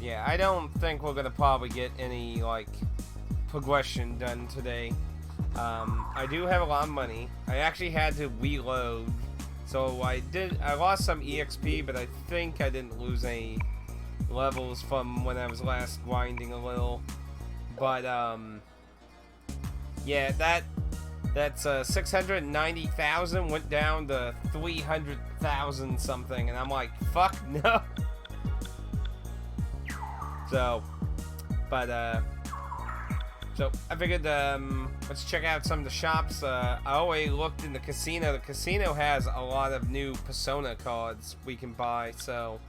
Yeah, I don't think we're gonna probably get any, like, progression done today. I do have a lot of money. I actually had to reload. So I lost some EXP, but I think I didn't lose any levels from when I was last grinding a little. But, yeah, that's 690,000 went down to 300,000 something, and I'm like, fuck no. So, but, so I figured, let's check out some of the shops. I already looked in the casino. The casino has a lot of new Persona cards we can buy, so,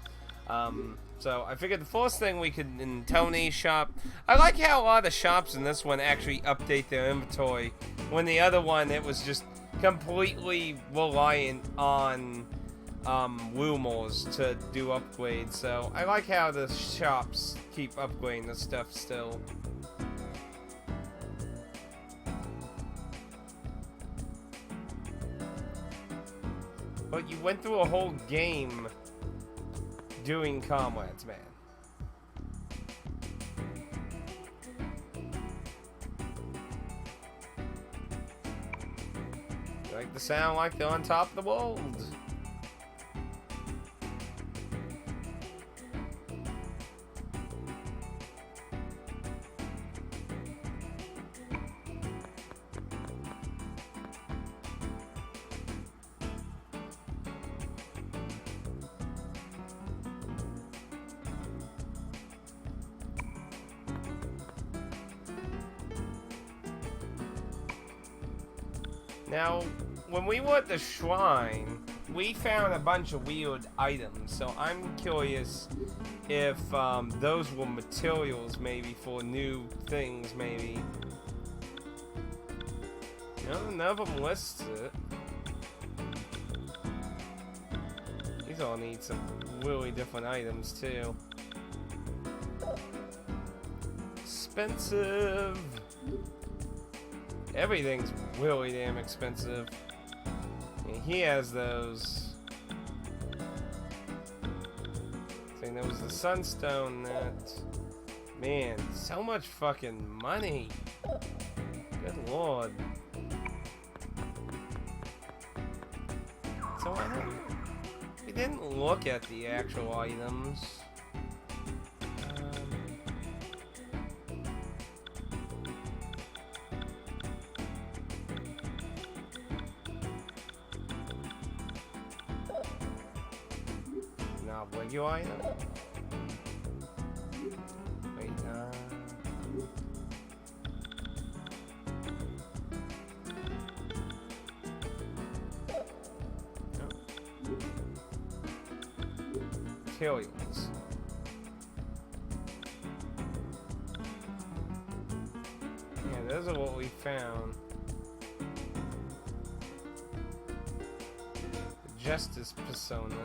so I figured the first thing we could, in Tony's shop, I like how a lot of the shops in this one actually update their inventory, when the other one, it was just completely reliant on rumors to do upgrades. So I like how the shops keep upgrading the stuff still. But you went through a whole game doing comrades, man. You like the sound like they're on top of the world. Now, when we were at the shrine, we found a bunch of weird items, so I'm curious if those were materials maybe for new things, maybe. No, none of them lists it. These all need some really different items too. Expensive. Everything's really damn expensive. And he has those. I think there was the sunstone that. Man, so much fucking money. Good lord. So we didn't look at the actual items. Regular item? Wait, Materials. Yeah, those are what we found. The Justice Persona.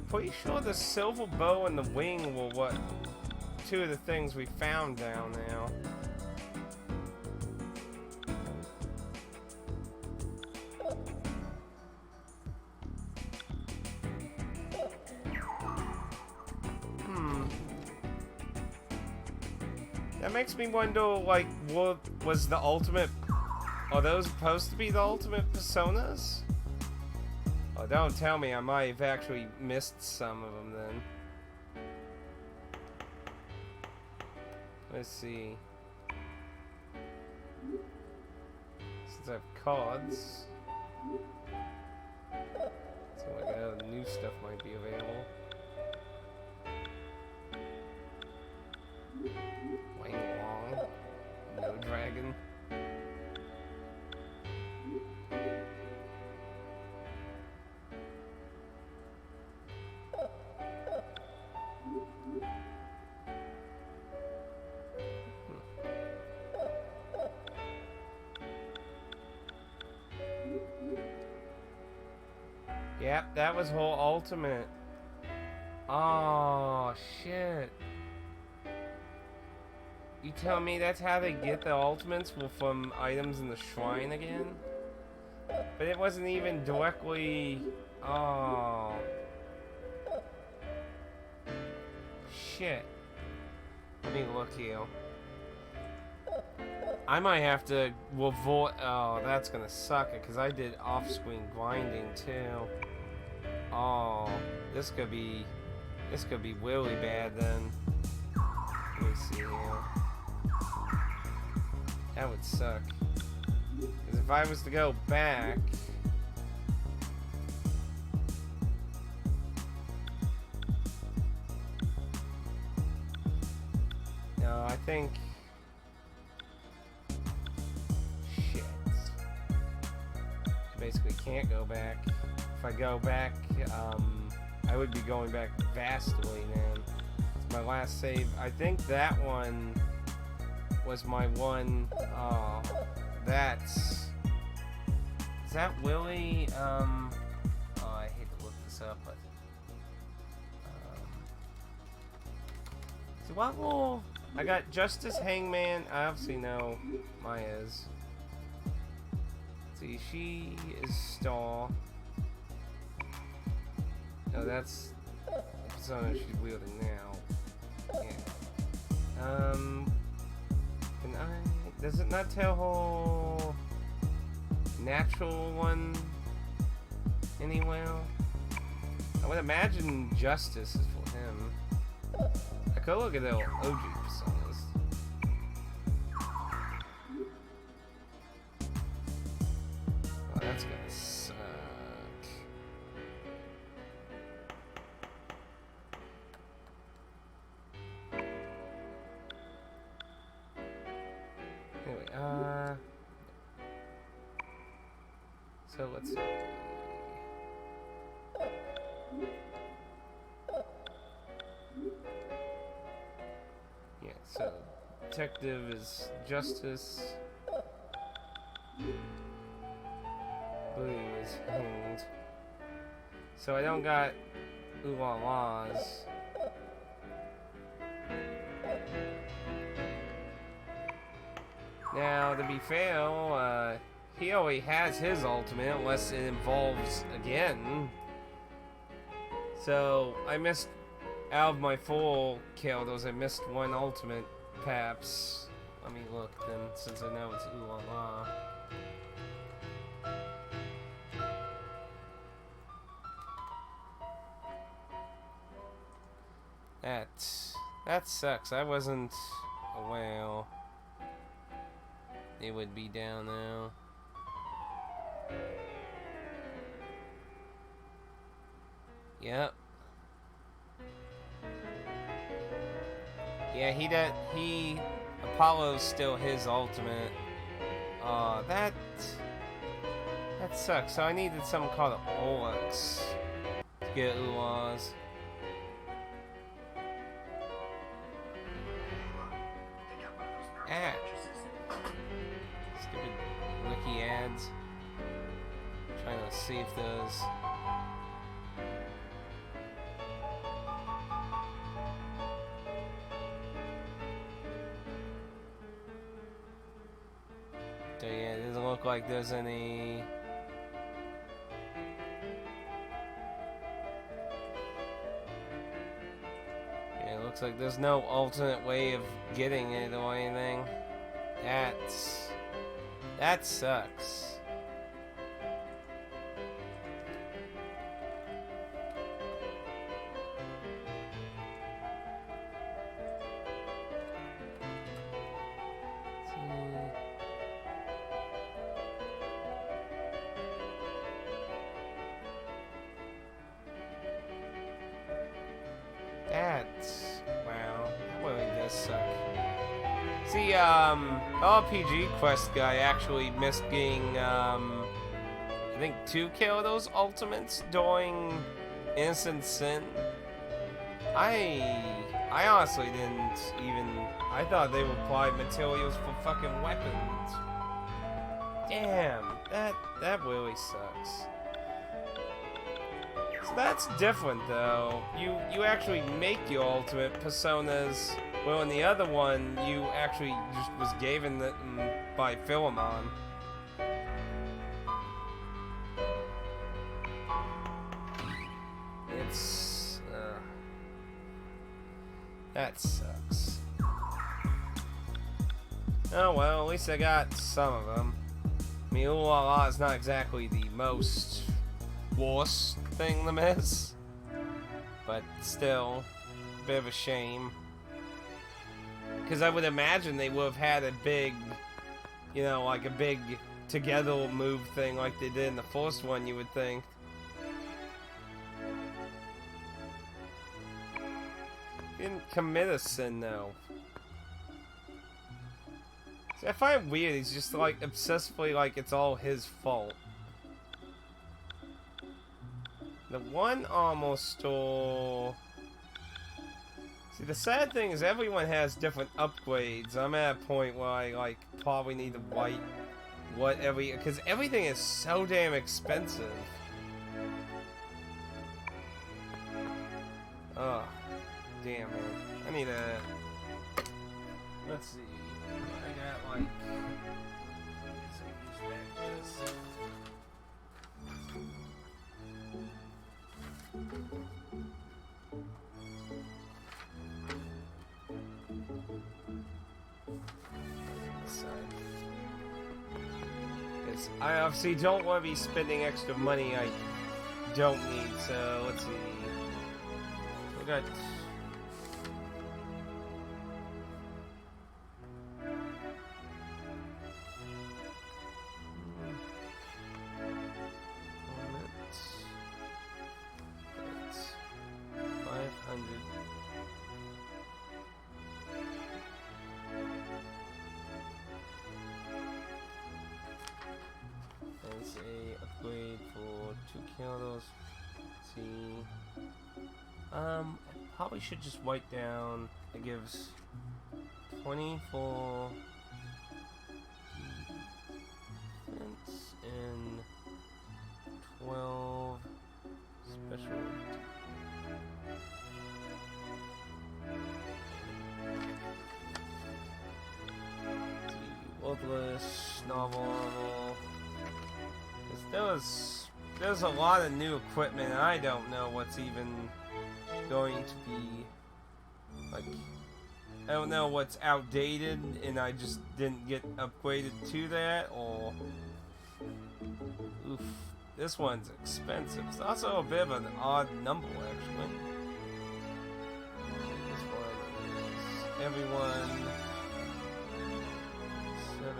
Pretty sure the silver bow and the wing were what two of the things we found down now. That makes me wonder, like, what was the ultimate? Are those supposed to be the ultimate personas? Oh, don't tell me I might have actually missed some of them then. Let's see. Since I have cards, so like new stuff might be available. Wang Wong, no dragon. Yep, that was whole ultimate. Oh, shit. You tell me that's how they get the ultimates? Well, from items in the shrine again? But it wasn't even directly... Oh. Shit. Let me look here. I might have to avoid... Oh, that's gonna suck it, because I did off-screen grinding, too. Oh, this could be really bad, then. Let me see here. That would suck. Because if I was to go back... No, I think... Shit. Basically can't go back. If I go back, I would be going back vastly, man. It's my last save. I think that one was my one. Oh, that's... Is that Willie? Oh, I hate to look this up, but... So what will... I got Justice, Hangman. I obviously know Maya's. See, she is Star. No, that's the persona she's wielding now. Yeah. Can I... Does it not tell her natural one anywhere? I would imagine Justice is for him. I could look at the OG personas. Oh, that's gonna suck. Anyway, so let's see. Yeah, so detective is Justice. Blue is hanged. So I don't got ooh-la-las. Now, to be fair, he already has his ultimate unless it involves again. So I missed, out of my 4 kills, I missed one ultimate, perhaps. Let me look then, since I know it's ooh-la-la. That sucks. I wasn't aware it would be down now. Yep. Yeah, Apollo's still his ultimate. That sucks. So I needed something called an Olux to get Ulas. Stupid wiki ads. Trying to see if those... So yeah, it doesn't look like there's any... Yeah, it looks like there's no alternate way of getting it or anything. That sucks. Wow, that really does suck. See, RPG Quest guy actually missed getting, I think 2 kill those ultimates during Innocent Sin. I honestly didn't even, I thought they would apply materials for fucking weapons. Damn, that really sucks. So that's different though. You actually make your ultimate personas Well, in the other one, you actually just was given it by Philemon. It's that sucks. Oh well, at least I got some of them. I mean, ooh la la is not exactly the most worst thing to miss, but still, a bit of a shame. Because I would imagine they would have had a big, you know, like a big together move thing like they did in the first one, you would think. Didn't commit a sin though. See, I find it weird, he's just like obsessively like it's all his fault. The one almost stole. See, the sad thing is everyone has different upgrades. I'm at a point where I like probably need to wipe whatever, because everything is so damn expensive. Oh, damn man. I need a. Let's see. I got like. I obviously don't want to be spending extra money I don't need, so let's see. We got. Probably should just wipe down. It gives 24 defense and 12 special. Worthless novel. There's a lot of new equipment, and I don't know what's even going to be like. I don't know what's outdated and I just didn't get upgraded to that, or oof, this one's expensive. It's also a bit of an odd number actually. This one is everyone 7.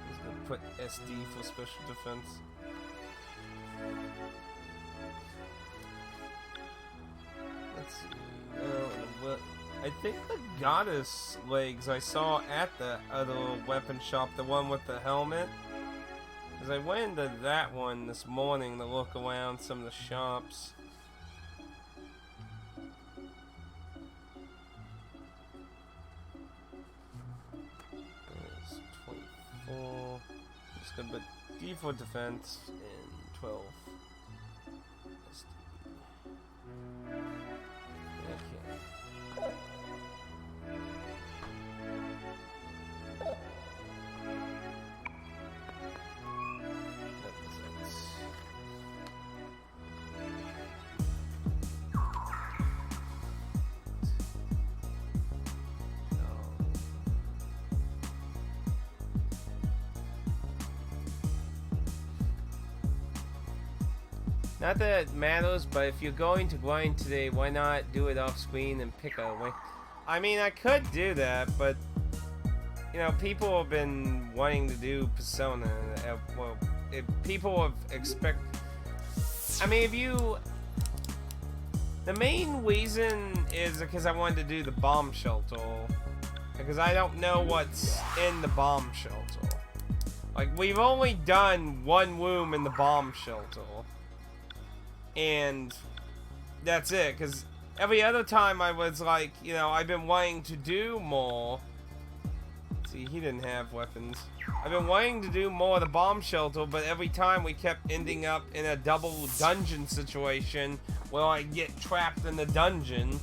He's gonna put SD for special defense. Let's see. Well, I think the goddess legs I saw at the other weapon shop, the one with the helmet. Because I went into that one this morning to look around some of the shops. There's 24. Just gonna put D for defense and 12. Not that it matters, but if you're going to grind today, why not do it off screen and pick a way? I mean, I could do that, but you know, people have been wanting to do Persona. Well, people have I mean, if you, the main reason is because I wanted to do the bomb shelter, because I don't know what's in the bomb shelter. Like, we've only done one room in the bomb shelter. And that's it, because every other time I was like, you know, I've been wanting to do more. See, he didn't have weapons. I've been wanting to do more of the bomb shelter, but every time we kept ending up in a double dungeon situation where I get trapped in the dungeon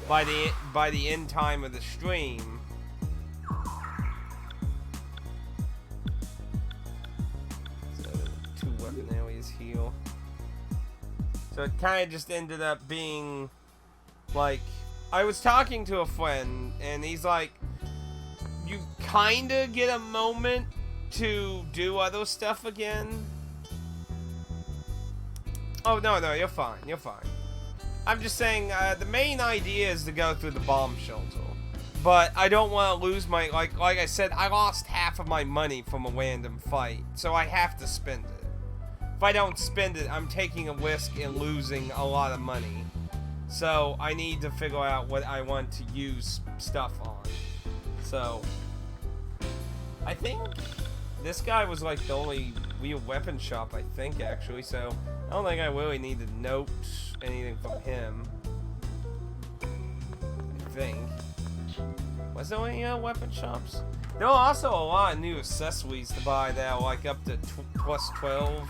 by the end time of the stream. So, 2 weapon areas heal. So it kind of just ended up being like, I was talking to a friend and he's like, you kind of get a moment to do other stuff again. Oh, no, you're fine. You're fine. I'm just saying, the main idea is to go through the bomb shelter. But I don't want to lose my, like I said, I lost half of my money from a random fight. So I have to spend it. If I don't spend it, I'm taking a risk in losing a lot of money. So I need to figure out what I want to use stuff on. So I think this guy was like the only real weapon shop, I think, actually. So I don't think I really need to note anything from him. I think. Was there any weapon shops? There are also a lot of new accessories to buy that are like up to plus 12.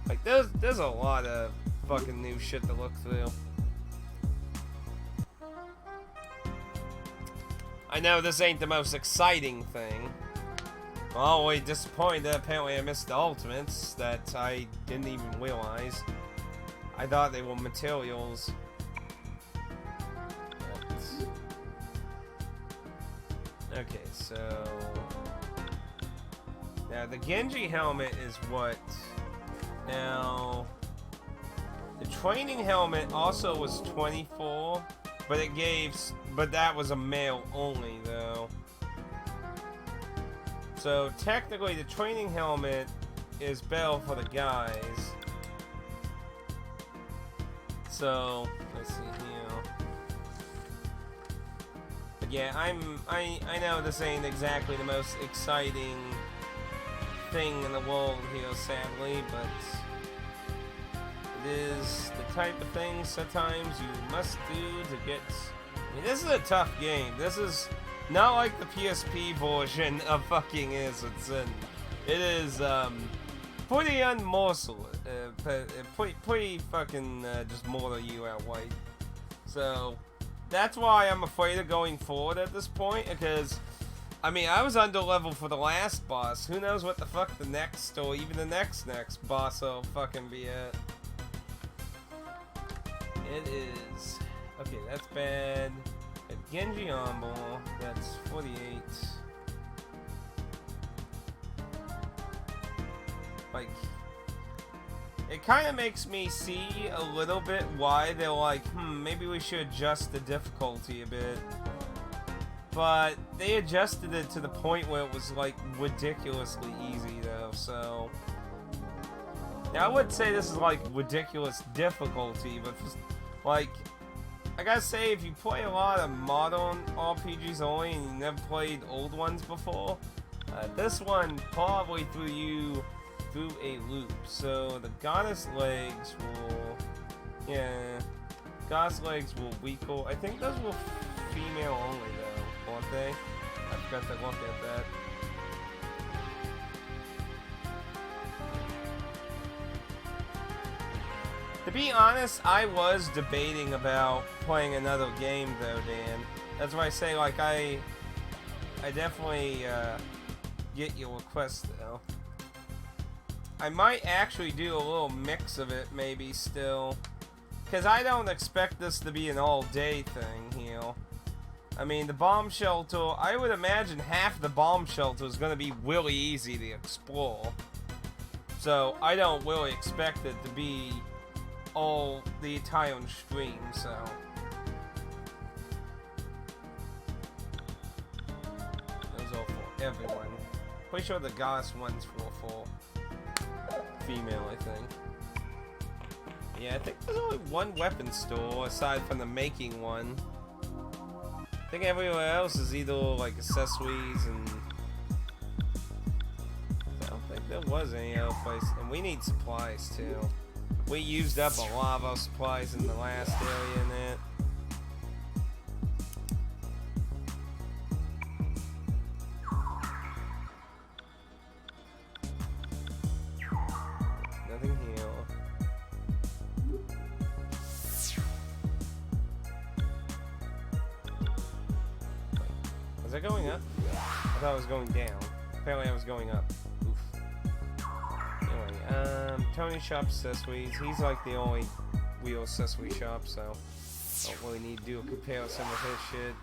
Like there's a lot of fucking new shit to look through. I know this ain't the most exciting thing. I'm always disappointed that apparently I missed the ultimates that I didn't even realize. I thought they were materials. Okay, so now the Genji helmet is what? Now the training helmet also was 24, but that was a male only though. So technically the training helmet is better for the guys. So let's see here. But yeah, I know this ain't exactly the most exciting thing in the world here, sadly, but it is the type of thing sometimes you must do to get. I mean, this is a tough game. This is not like the PSP version of fucking Innocent Sin. It is pretty unmerciful, pretty fucking just murder you outright. So that's why I'm afraid of going forward at this point, because I mean I was under level for the last boss. Who knows what the fuck the next or even the next boss will fucking be at. It is okay. That's bad. Genji Armor, that's 48. Like, it kind of makes me see a little bit why they're like, maybe we should adjust the difficulty a bit. But they adjusted it to the point where it was like ridiculously easy though, so. Now I would say this is like ridiculous difficulty, but just, like, I gotta say, if you play a lot of modern RPGs only and you never played old ones before, this one probably threw you through a loop. So the goddess legs will weaker. I think those were female only though, weren't they? I forgot to look at that. To be honest, I was debating about playing another game though, Dan. That's why I say, like, I definitely get your request though. I might actually do a little mix of it maybe still, because I don't expect this to be an all-day thing here. I mean, the bomb shelter, I would imagine half the bomb shelter is going to be really easy to explore. So I don't really expect it to be all the entire stream, so. Those are for everyone. Pretty sure the goddess one's for female, I think. Yeah, I think there's only one weapon store aside from the making one. I think everywhere else is either like accessories and I don't think there was any other place. And we need supplies too. We used up a lot of our supplies in the last area in it. Was I going up? I thought I was going down. Apparently I was going up. Oof. Anyway, Tony Shop Accessories. He's like the only real accessory shop, so don't really need to do a comparison with his shit.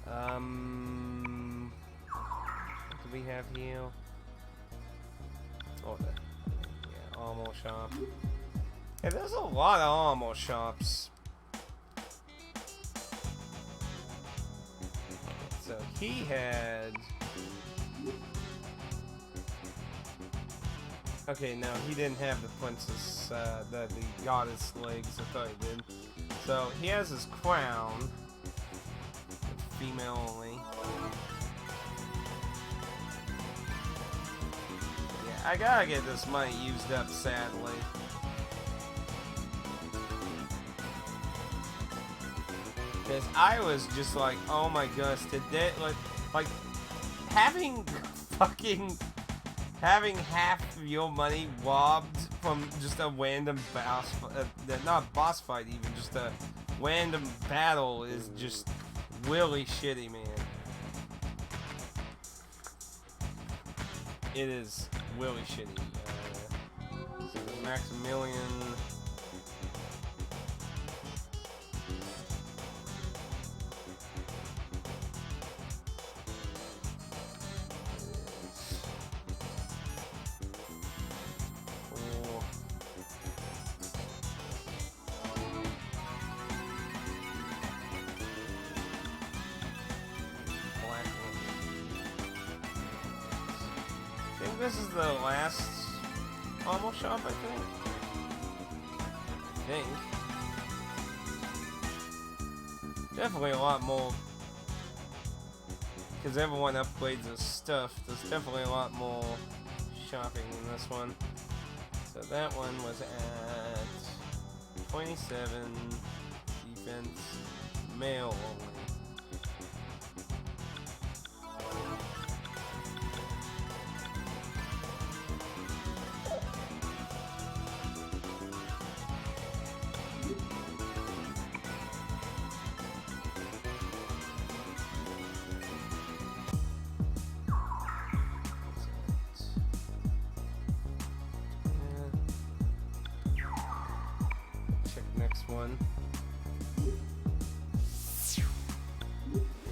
What do we have here? Oh, yeah, armor shop. Yeah, there's a lot of armor shops. So he had. Okay, no, he didn't have the princess, the goddess legs. I thought he did. So he has his crown. It's female only. Yeah, I gotta get this money used up, sadly. Because I was just like, oh my gosh, today, like having half of your money robbed from just a random boss, not boss fight even, just a random battle is just really shitty, man. It is really shitty. So the Maximilian. This is the last armor shop, I think. Definitely a lot more, because everyone upgrades their stuff. There's definitely a lot more shopping in this one. So that one was at 27 defense, male only. One.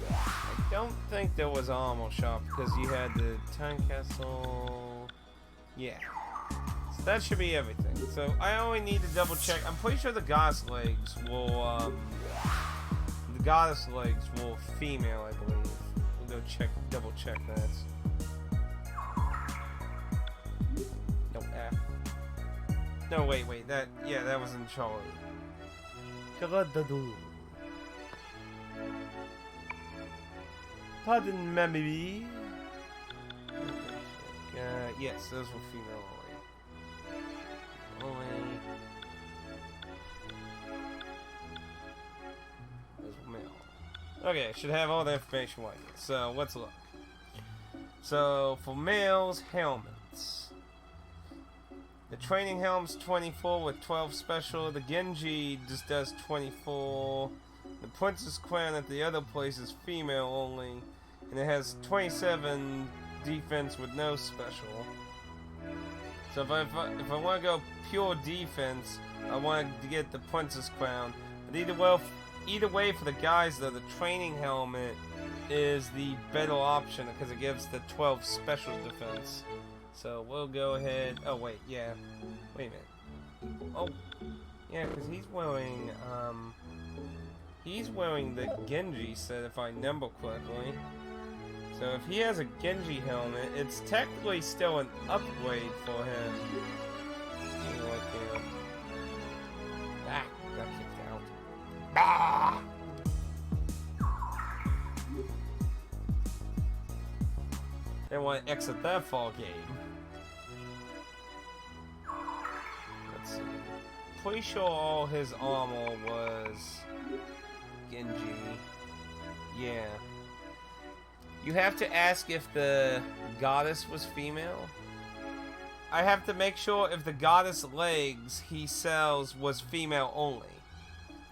I don't think there was an armor shop because you had the time castle. Yeah, so that should be everything. So I only need to double check. I'm pretty sure the goddess legs will female, I believe. We'll go double check that. Nope. No, wait. That was in Charlie. Pardon, mammy. Yes, those were female only. Those were male. Okay, should have all the information right here. So let's look. So for males, helmets. The training helm's 24 with 12 special. The Genji just does 24. The princess crown at the other place is female only, and it has 27 defense with no special. So if I want to go pure defense, I want to get the princess crown. But either way for the guys though, the training helmet is the better option because it gives the 12 special defense. So we'll go ahead. Oh wait, yeah. Wait a minute. Oh, yeah, because he's wearing the Genji set if I number correctly. So if he has a Genji helmet, it's technically still an upgrade for him. Ah, got kicked out. Ah! They want to exit that fall game. Let's see. Pretty sure all his armor was Genji. Yeah. You have to ask if the goddess was female. I have to make sure if the goddess legs he sells was female only.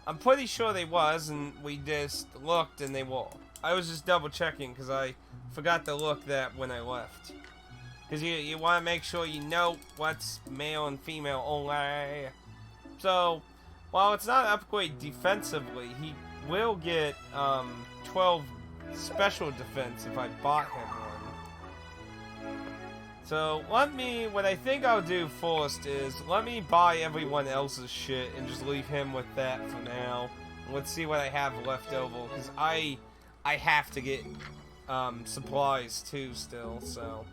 I'm pretty sure they was, and we just looked and they were. I was just double checking because I forgot to look that when I left. Because you want to make sure you know what's male and female only. So, while it's not an upgrade defensively, he will get 12 special defense if I bought him one. So, what I think I'll do first is, let me buy everyone else's shit and just leave him with that for now. Let's see what I have left over, because I have to get supplies too still, so.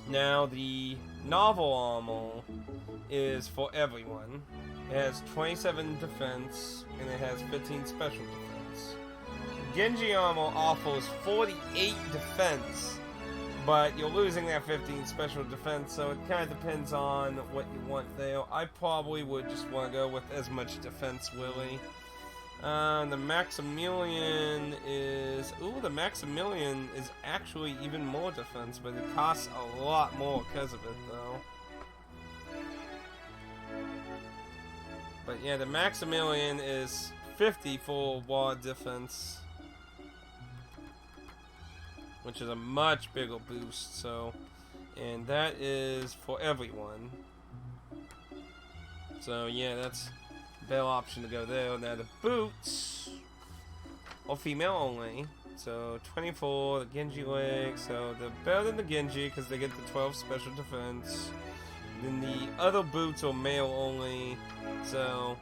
Now, the novel armor is for everyone. It has 27 defense, and it has 15 special defense. Genji armor offers 48 defense, but you're losing that 15 special defense, so it kind of depends on what you want there. I probably would just want to go with as much defense, Willie. The Maximilian is... Ooh, the Maximilian is actually even more defense, but it costs a lot more because of it, though. But yeah, the Maximilian is 50 for ward defense, which is a much bigger boost, so... And that is for everyone. So yeah, that's... better option to go there. Now the boots are female only, so 24, the Genji legs, so they're better than the Genji because they get the 12 special defense. Then the other boots are male only, so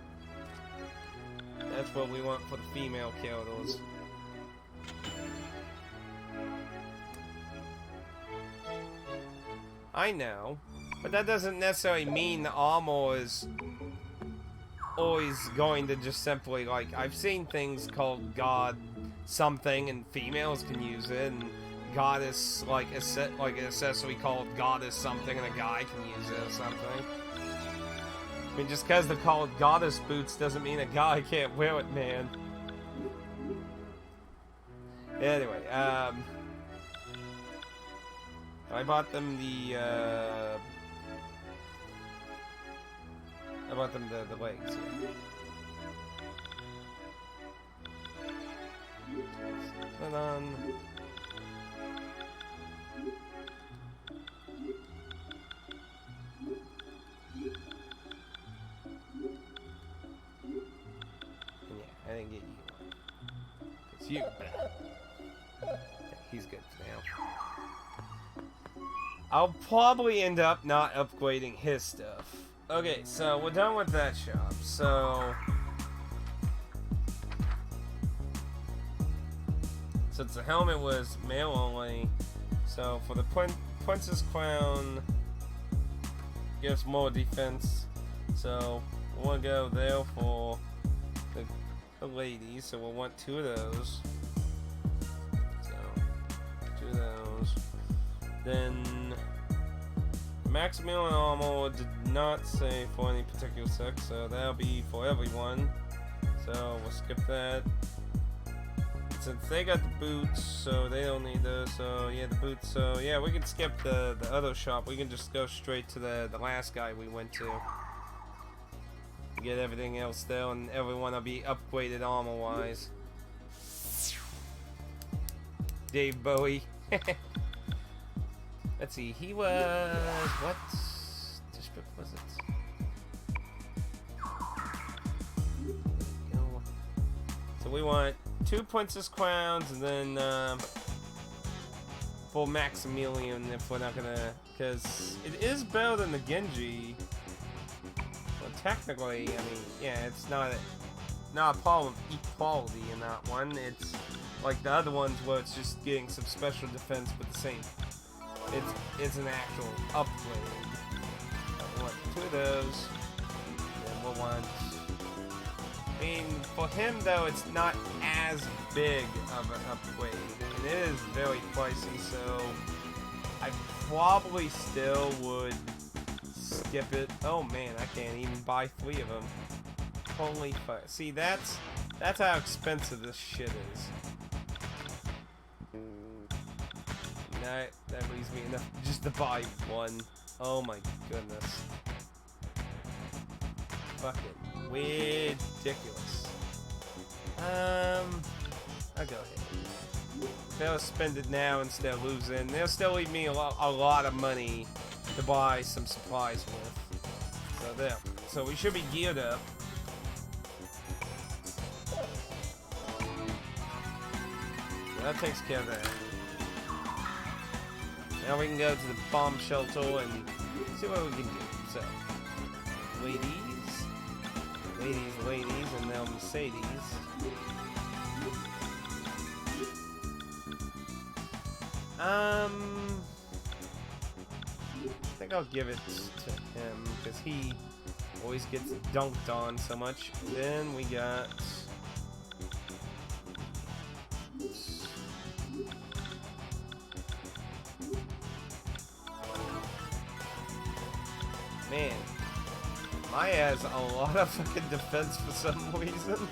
that's what we want for the female characters. I know, but that doesn't necessarily mean the armor is always going to just simply, like, I've seen things called God something and females can use it, and Goddess, like an accessory called Goddess something and a guy can use it or something. I mean, just because they're called Goddess boots doesn't mean a guy can't wear it, man. Anyway, I bought them the legs. Put on. Yeah, I didn't get you one. It's you. Yeah, he's good for now. I'll probably end up not upgrading his stuff. Okay, so we're done with that shop. So since the helmet was male only, so for the Princess Crown gives more defense. So we'll want to go there for the ladies. So we'll want 2 of those. So 2 of those. Then Maximilian armor did not say for any particular sex, so that'll be for everyone. So we'll skip that. Since they got the boots, so they don't need those. So yeah, the boots. So yeah, we can skip the other shop. We can just go straight to the last guy we went to. Get everything else there, and everyone will be upgraded armor-wise. Dave Bowie. Let's see, he was... what district was it? So we want 2 Princess Crowns, and then for Maximilian if we're not gonna... because it is better than the Genji. Well, technically, I mean, yeah, it's not a problem of equality in that one. It's like the other ones where it's just getting some special defense but the same. It's an actual upgrade. We'll want 2 of those. Then we'll want... I mean, for him though, it's not as big of an upgrade. And it is very pricey, so I probably still would skip it. Oh man, I can't even buy 3 of them. Holy fuck. See, that's how expensive this shit is. That leaves me enough just to buy 1. Oh my goodness. Fucking ridiculous. I'll go ahead. They'll spend it now instead of losing. They'll still leave me a lot of money to buy some supplies with. So there. So we should be geared up. So that takes care of that. Now we can go to the bomb shelter and see what we can do. So, ladies, and now Mercedes. I think I'll give it to him because he always gets dunked on so much. Then we got man. Maya has a lot of fucking defense for some reason.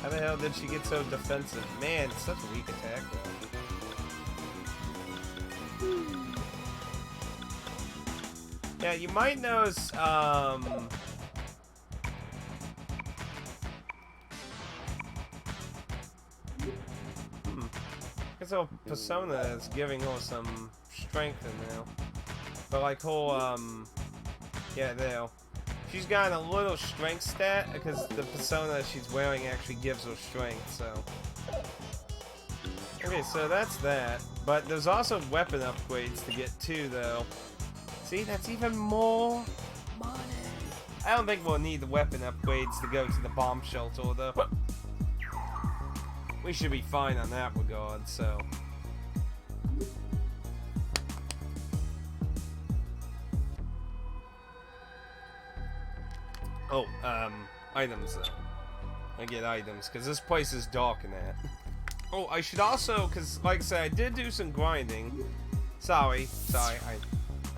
How the hell did she get so defensive? Man, such a weak attack though. Yeah, you might notice, guess her persona is giving her some strength in now. But like whole, yeah, there. She's got a little strength stat because the persona she's wearing actually gives her strength, so. Okay, so that's that. But there's also weapon upgrades to get too, though. See, that's even more money. I don't think we'll need the weapon upgrades to go to the bomb shelter, though. We should be fine on that regard, so. Oh, items, though. I get items, because this place is dark in that. Oh, I should also, because, like I said, I did do some grinding. Sorry, I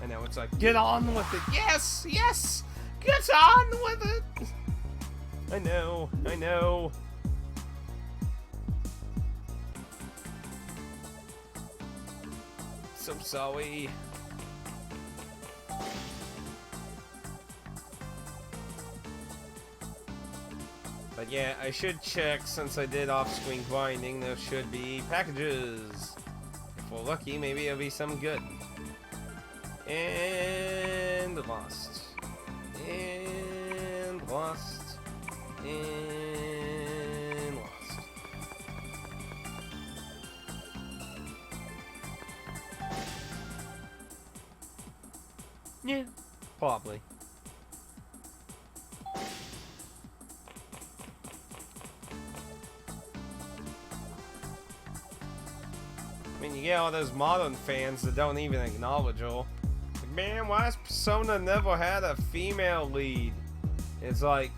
know, it's like, get on with it. Yes, yes, get on with it. I know. So sorry. But yeah, I should check, since I did off-screen grinding, there should be packages. If we're lucky, maybe it'll be some good. And lost. And lost. And lost. Yeah, probably. I mean, you get all those modern fans that don't even acknowledge her. Like, man, why has Persona never had a female lead? It's like...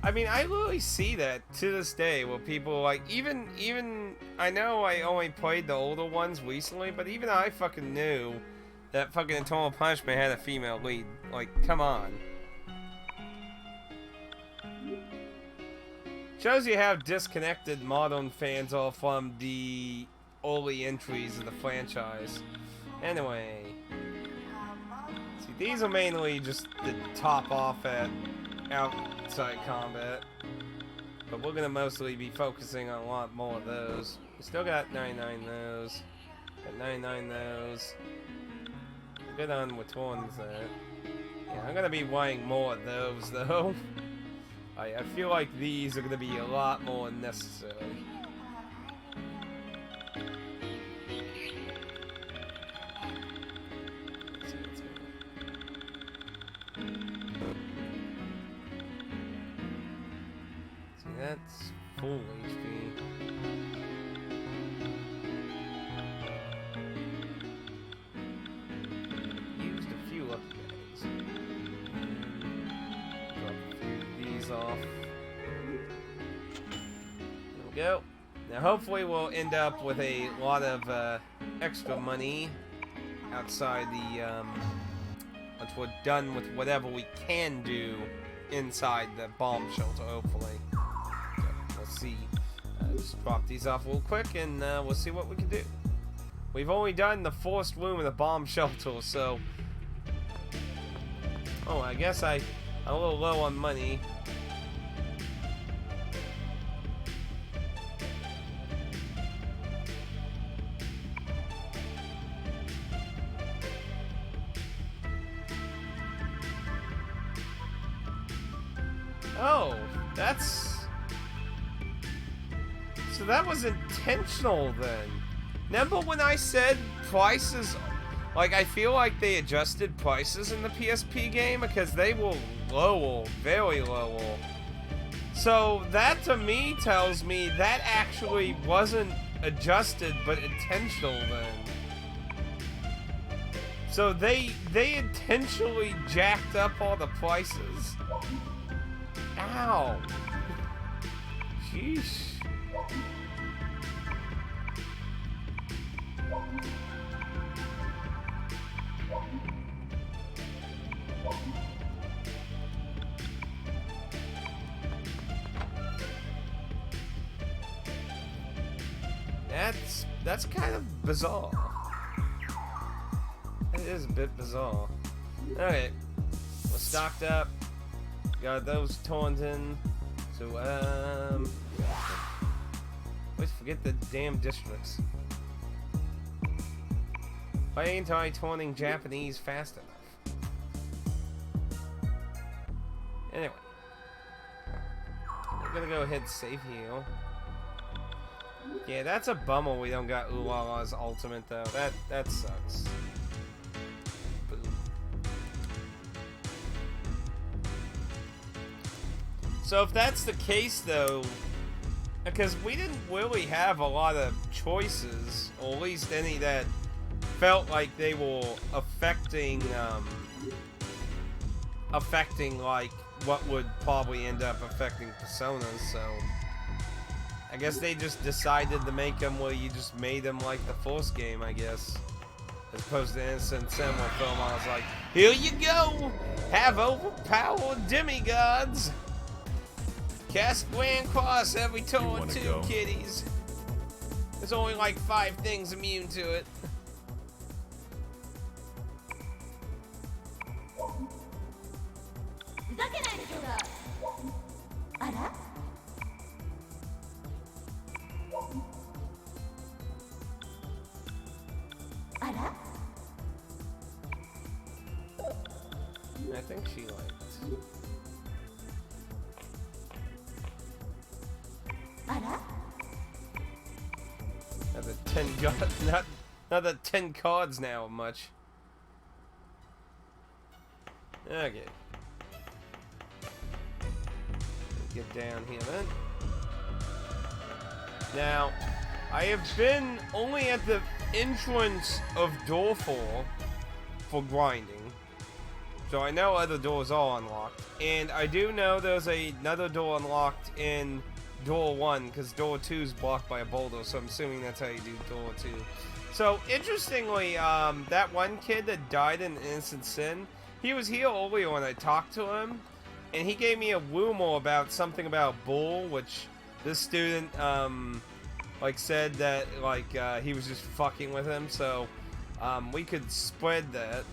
I mean, I literally see that to this day where people like, even, I know I only played the older ones recently, but even I fucking knew that fucking Eternal Punishment had a female lead. Like, come on. Shows you how disconnected modern fans are from the early entries of the franchise. Anyway. See, these are mainly just the top off at outside combat. But we're gonna mostly be focusing on a lot more of those. We still got 99 those. Got 99 those. Good on which one's that. Yeah, I'm gonna be buying more of those though. I feel like these are going to be a lot more necessary. See, that's full HP. Used a few upgrades. Off. There we go. Now hopefully we'll end up with a lot of extra money outside the once we're done with whatever we can do inside the bomb shelter, hopefully. So we'll see. Just drop these off real quick and we'll see what we can do. We've only done the first room in the bomb shelter, so Oh, I guess I'm a little low on money. Oh, that's... So that was intentional then. Remember when I said prices... Like, I feel like they adjusted prices in the PSP game because they were low, very low. So that to me tells me that actually wasn't adjusted but intentional then. So they intentionally jacked up all the prices. Ow. Sheesh. That's kind of bizarre. It is a bit bizarre. Okay, we're stocked up. Got those Taunton. So always forget the damn districts. Why ain't I taunting Japanese fast enough? Anyway, we're gonna go ahead and save heal. Yeah, that's a bummer we don't got Ulala's ultimate though. That sucks. Boom. So if that's the case though, because we didn't really have a lot of choices, or at least any that felt like they were affecting like what would probably end up affecting Personas, so I guess they just decided to make them where you just made them like the first game, I guess. As opposed to Innocent Sin where film, I was like, here you go! Have overpowered demigods! Cast Grand Cross every turn too, kiddies. There's only like 5 things immune to it. I think she liked. Another 10 cards, not the 10 cards now much. Okay. Get down here then. Now, I have been only at the entrance of door 4 for grinding. So I know other doors are unlocked. And I do know there's another door unlocked in door 1, because door 2 is blocked by a boulder, so I'm assuming that's how you do door 2. So, interestingly, that one kid that died in Innocent Sin, he was here earlier when I talked to him, and he gave me a rumor about something about Bull, which this student, like, said that, like, he was just fucking with him, so, we could spread that.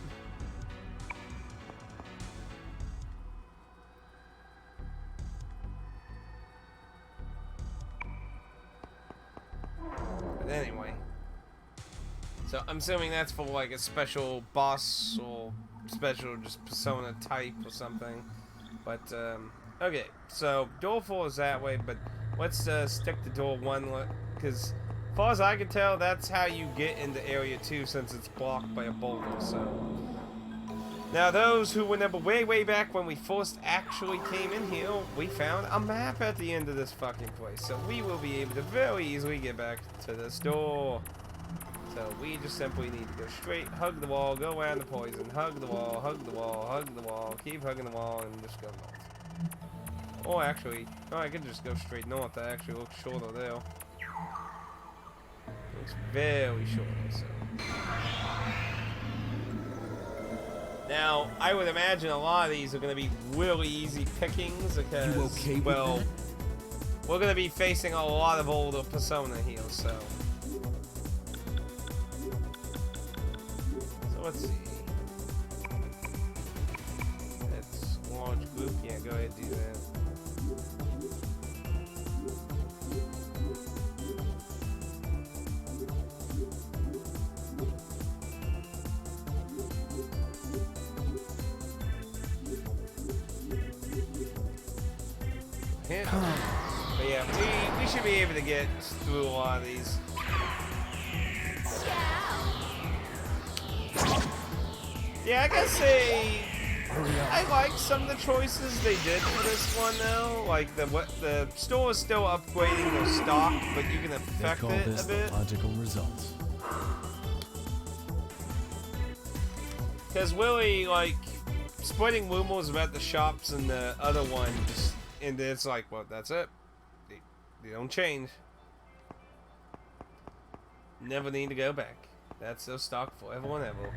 Anyway, so I'm assuming that's for like a special boss or special just persona type or something. But okay, so door 4 is that way, but let's stick to door 1 because as far as I can tell, that's how you get into area 2 since it's blocked by a boulder. So now those who remember way back when we first actually came in here, we found a map at the end of this fucking place. So we will be able to very easily get back to this door. So we just simply need to go straight, hug the wall, go around the poison, hug the wall, hug the wall, hug the wall, keep hugging the wall, and just go north. Or actually, oh, I could just go straight north. That actually looks shorter there. Looks very short, so. Now, I would imagine a lot of these are going to be really easy pickings because, you okay with well, that? We're going to be facing a lot of older Persona here, so. So let's see. go ahead and do that. But yeah, we should be able to get through a lot of these. Yeah, I gotta say, I like some of the choices they did for this one though. Like the store is still upgrading their stock, but you can affect it a bit. Logical results. Because Willie, like, splitting Lumos about the shops and the other one, just, and it's like, well, that's it. They don't change. Never need to go back. That's their stock forever and ever.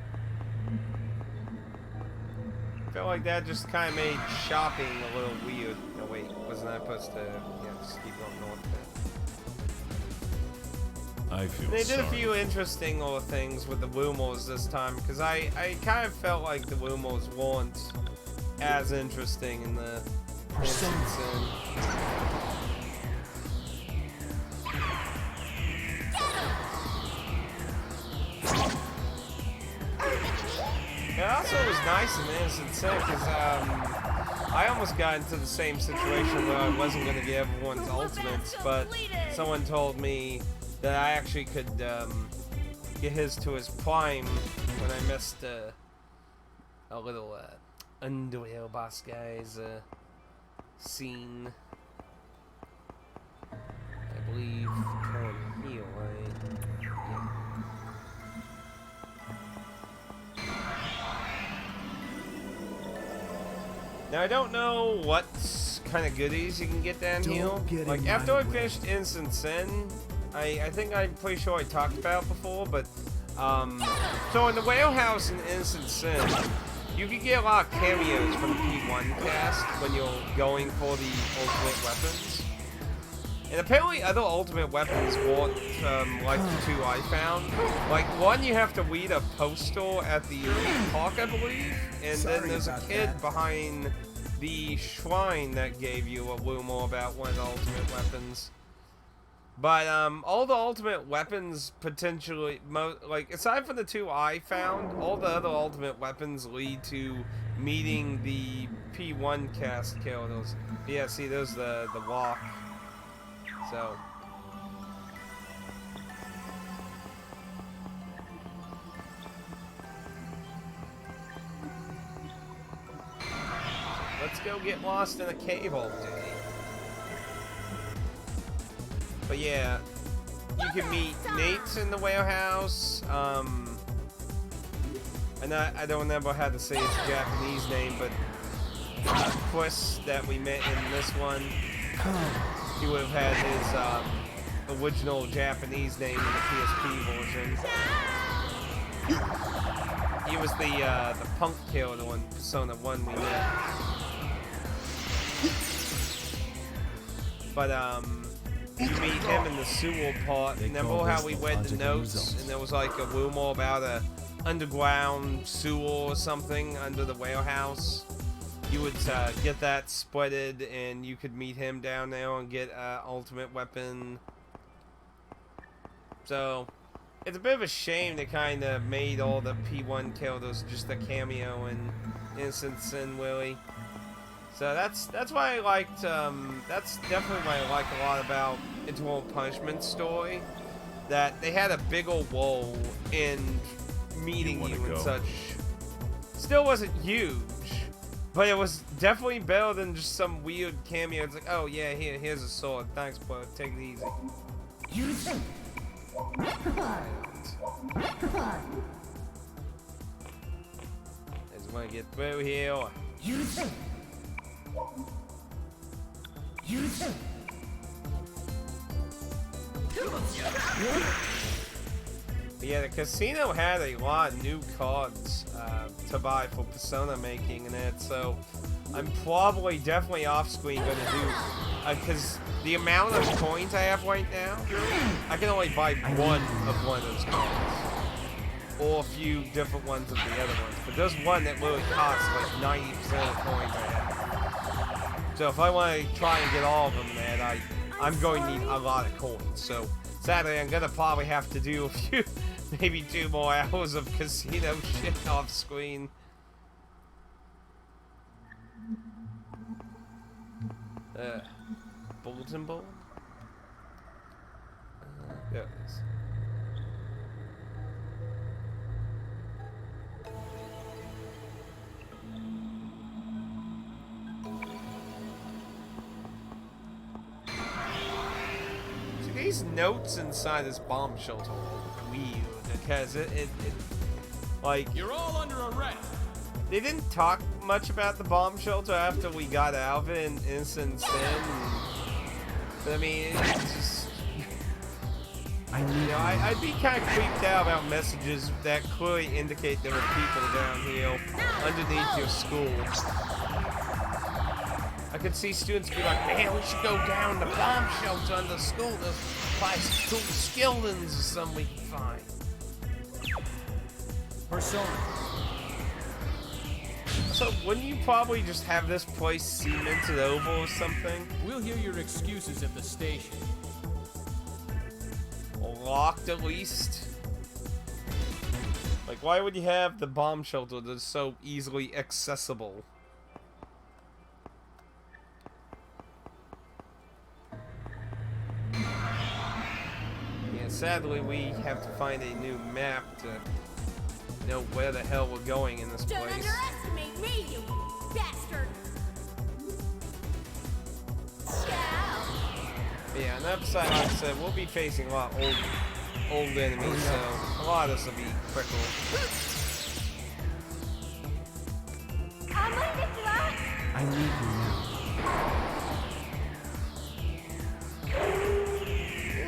Felt like that just kind of made shopping a little weird. No, wait, wasn't I supposed to? Yeah, just keep going north there. I feel They did sorry. a few interesting little things with the Lumos this time, because I kind of felt like the Lumos weren't as interesting in the instance. It also was nice in Innocent Sin because I almost got into the same situation where I wasn't going to get everyone's ultimates, but someone told me that I actually could get his to his prime when I missed a little underwear boss guy's scene. I believe turn heel, right? Yeah. Now I don't know what kind of goodies you can get down here. Like after I finished Innocent Sin, I think I'm pretty sure I talked about it before, but so in the Whale House in Innocent Sin, you can get a lot of cameos from the P1 cast when you're going for the ultimate weapons. And apparently other ultimate weapons weren't like the two I found. Like one you have to read a postal at the park, I believe, and then there's a kid behind the shrine that gave you a little more about one of the ultimate weapons. But all the ultimate weapons potentially, like aside from the two I found, all the other ultimate weapons lead to meeting the P1 cast killers. Yeah, see, there's the walk. So. Let's go get lost in a cave all day. But yeah, you can meet Nate's in the Whale House. And I don't remember how to say his Japanese name, but Chris that we met in this one, he would have had his original Japanese name in the PSP version. He was the punk killer on Persona 1 we met. But you meet him in the sewer part. Remember how we read the notes and there was like a rumor about a underground sewer or something under the Whale House? You would get that splitted and you could meet him down there and get ultimate weapon. So it's a bit of a shame they kind of made all the P1 killers just a cameo in Innocent Sin, Willie. So that's why I liked, that's definitely what I like a lot about Eternal Punishment's story. That they had a big old role in meeting you and such. Still wasn't huge, but it was definitely better than just some weird cameo. It's like, oh yeah, here's a sword. Thanks, bro. Take it easy. I just want to get through here. Yeah, the casino had a lot of new cards to buy for Persona making in it, so I'm probably definitely off screen going to do, because the amount of coins I have right now, I can only buy one of those cards, or a few different ones of the other ones, but there's one that really costs like 90% of the coins I have. So if I want to try and get all of them, man, I'm going to need a lot of coins. So sadly, I'm gonna probably have to do a few, maybe 2 more hours of casino shit off screen. Bulletin board? There it is. See, these notes inside this bomb shelter are weird because it like, You're all under arrest. they didn't talk much about the bomb shelter after we got out of it in Innocent Sin. But I mean, it's just, I'd be kind of creeped out about messages that clearly indicate there are people down here underneath your school. I could see students be like, man, we should go down the bomb shelter under the school to find some cool skeletons or something we can find. Persona. So wouldn't you probably just have this place cemented over or something? We'll hear your excuses at the station. Or locked at least? Like, why would you have the bomb shelter that's so easily accessible? Yeah, sadly we have to find a new map to know where the hell we're going in this Don't place. underestimate me, you bastard! Ciao! Yeah, and upside, like I said, we'll be facing a lot of old enemies, so a lot of this will be quicker. I need you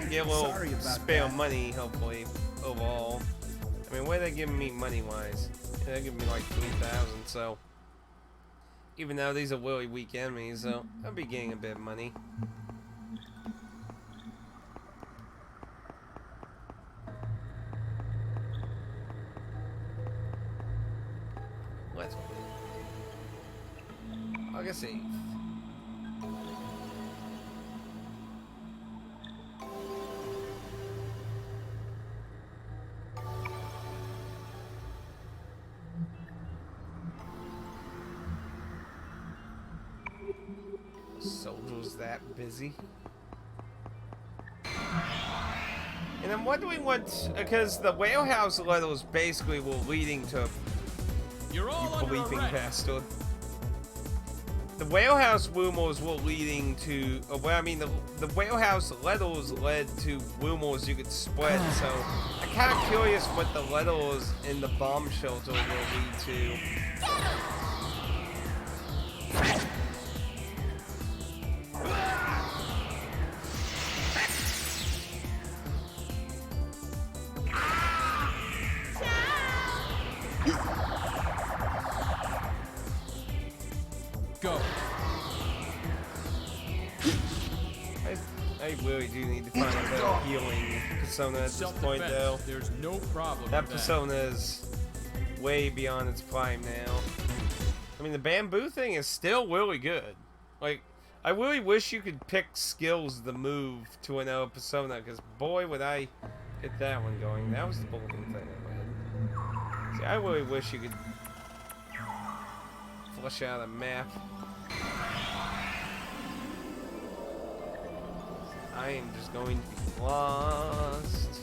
now. Get a little Sorry about spare that. money, hopefully, overall. I mean, what are they giving me money-wise? Yeah, they're giving me like 3,000, so... Even though these are really weak enemies, so I'll be getting a bit of money. Let's go. August 8th. Soldiers that busy? And I'm wondering what, because the whalehouse letters basically were leading to You're all under bleeping arrest. bastard. The whalehouse rumors were leading to, well, I mean, the whalehouse letters led to rumors you could spread, so I'm kind of curious what the letters in the bomb shelter will lead to. Go. I really do need to find a better healing persona at this point, though. Self-defense. There's no problem That with persona is way beyond its prime now. I mean, the bamboo thing is still really good. Like, I really wish you could pick skills to move to another persona, because boy, would I get that one going. That was the bulletin thing I read. See, I really wish you could flesh out a map. I am just going to be lost.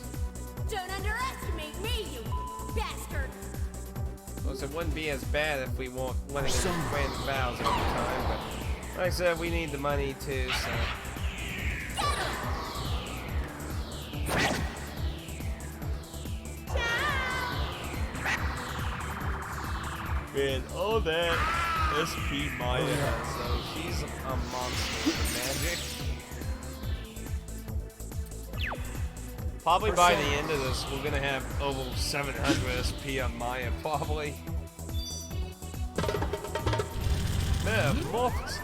Don't underestimate me, you bastard! Well, it wouldn't be as bad if we weren't letting them random battles all the time, but like I said, we need the money too, so... Man, all that SP Maya has, though, she's a monster with magic. Probably by the end of this, we're gonna have over 700 SP on Maya, probably. Metamorphosis.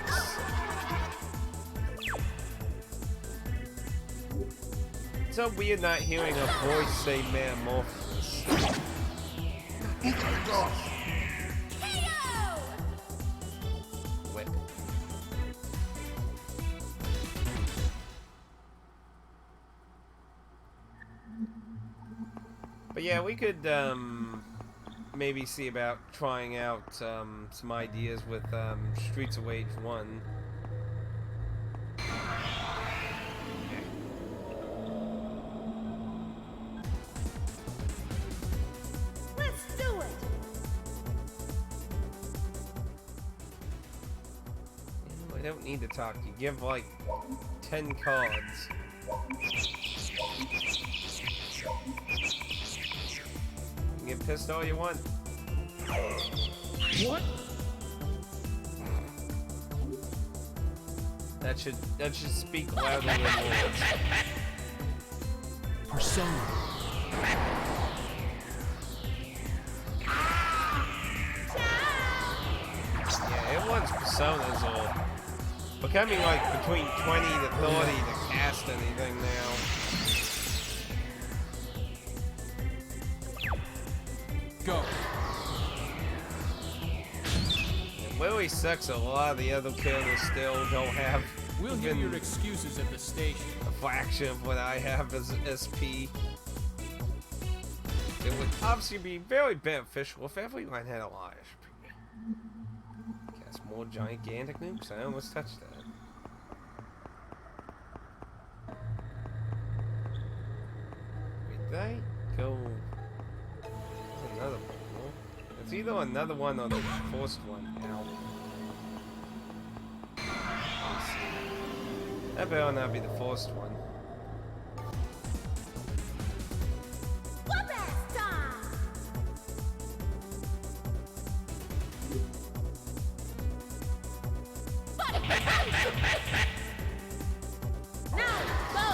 It's so weird not hearing a voice say metamorphosis. KO! Whip. yeah, we could maybe see about trying out some ideas with Streets of Rage 1. Let's do it. I don't need to talk. You give like 10 cards. You get pissed all you want. What? That should speak louder than words. Persona. Yeah, it wants personas or becoming like between 20 to 30 to cast anything now. Go. And Lily sucks. A lot of the other characters still don't have We'll hear even your excuses at the station. a fraction of what I have as SP. It would obviously be very beneficial if everyone had a lot of SP. Cast more gigantic nukes. I almost touched that. Wait, did I go? There's another one. No? It's either another one or the first one. Ow. Let's see. That better not be the first one. What last time? Now go.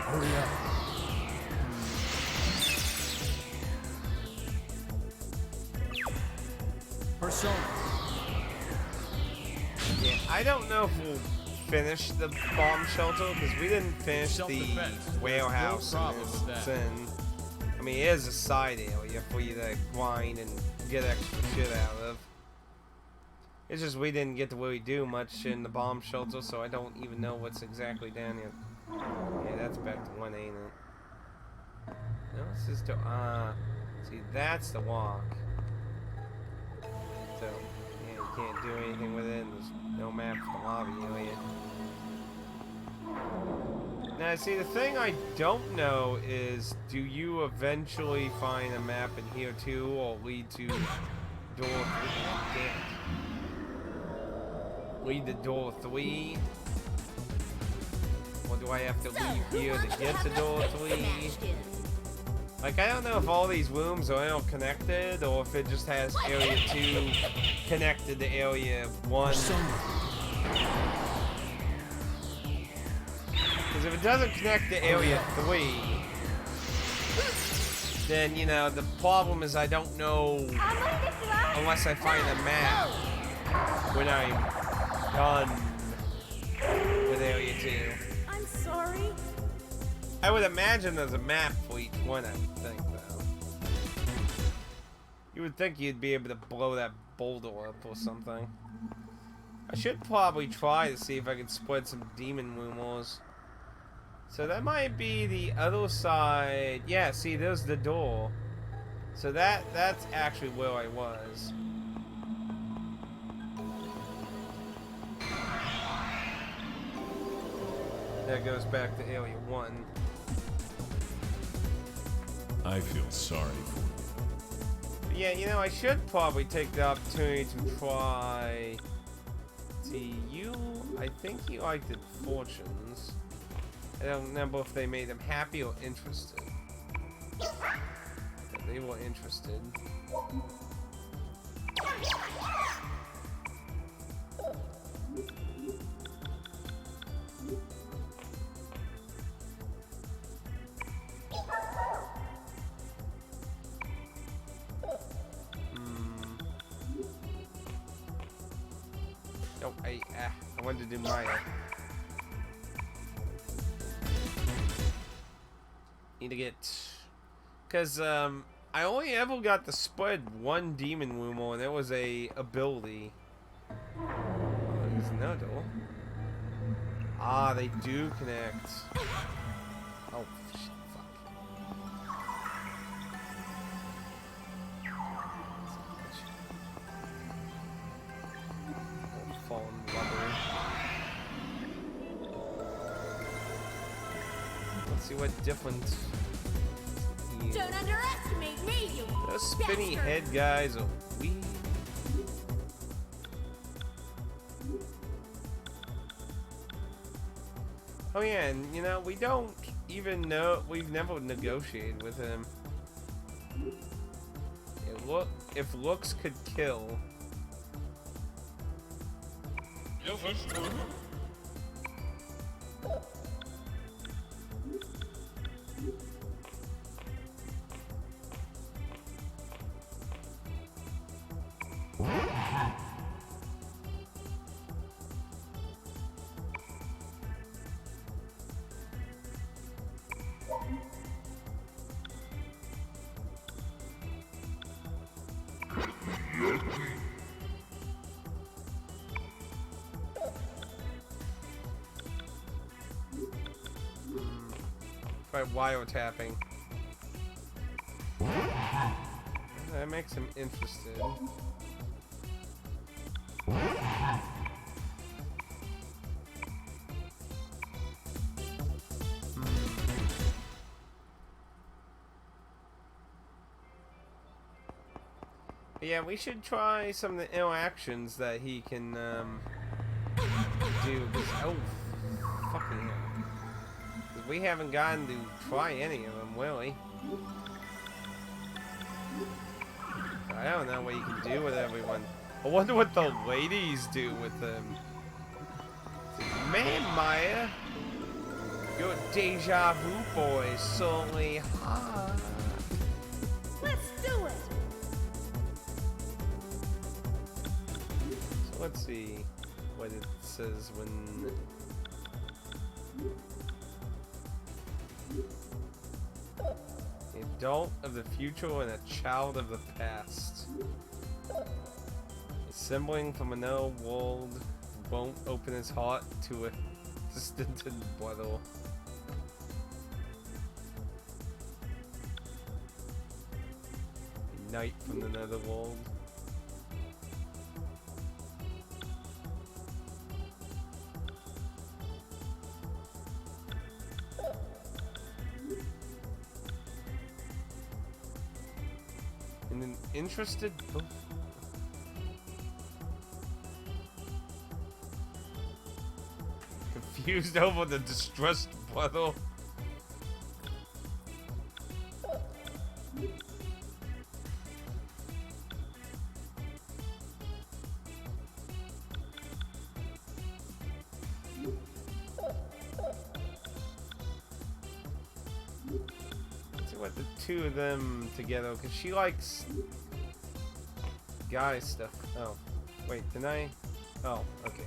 Hurry up. Persona. Yeah, I don't know if we'll finish the bomb shelter because we didn't finish the Self-defense. There's warehouse. no problem with it's that. in. I mean, it is a side area for you to grind and get extra shit out of. It's just we didn't get to really do much in the bomb shelter, so I don't even know what's exactly down here. Yeah, that's back to 1, ain't it? No, this is to see, that's the walk. So, yeah, you can't do anything with it. And there's no map for the lobby area. Now, see, the thing I don't know is, do you eventually find a map in here too, or lead to door 3? Lead to door 3? Or do I have to leave here to get to door 3? Like, I don't know if all these rooms are all connected, or if it just has area 2 connected to area 1. Persona. Because if it doesn't connect to area 3, then, you know, the problem is I don't know, unless I find a map when I'm done with area 2. I'm sorry. I would imagine there's a map for each one, I would think, though. You would think you'd be able to blow that boulder up or something. I should probably try to see if I can spread some demon rumors. So that might be the other side. Yeah, see, there's the door. So that's actually where I was. That goes back to area 1. I feel sorry for you. But yeah, you know, I should probably take the opportunity to try. See, you. I think you liked the fortunes. I don't remember if they made them happy or interested. But they were interested. Nope, I wanted to do Maya. Need to get, cause I only ever got to spread one demon rumor, and it was a ability. Oh, there's another door. Ah, they do connect. Oh, shit, fuck. Oh, fallen rubber. Let's see what difference. Don't underestimate me, you Those spinny bastard. head guys are weird. Oh yeah, and you know, we don't even know, we've never negotiated with him. If looks could kill. Try wiretapping. That makes him interested. Yeah, we should try some of the interactions that he can do. Oh, fucking hell. 'Cause we haven't gotten to try any of them, really. I don't know what you can do with everyone. I wonder what the ladies do with them. Man, Maya, your deja vu boy is certainly hot. Let's do it. So let's see what it says when. Adult of the future and a child of the past. A sibling from another world won't open his heart to a distant brother. A knight from the netherworld. And an interested book. Confused over the distressed brother. What the two of them together, because she likes guy stuff. Oh, wait, didn't I? Oh, okay.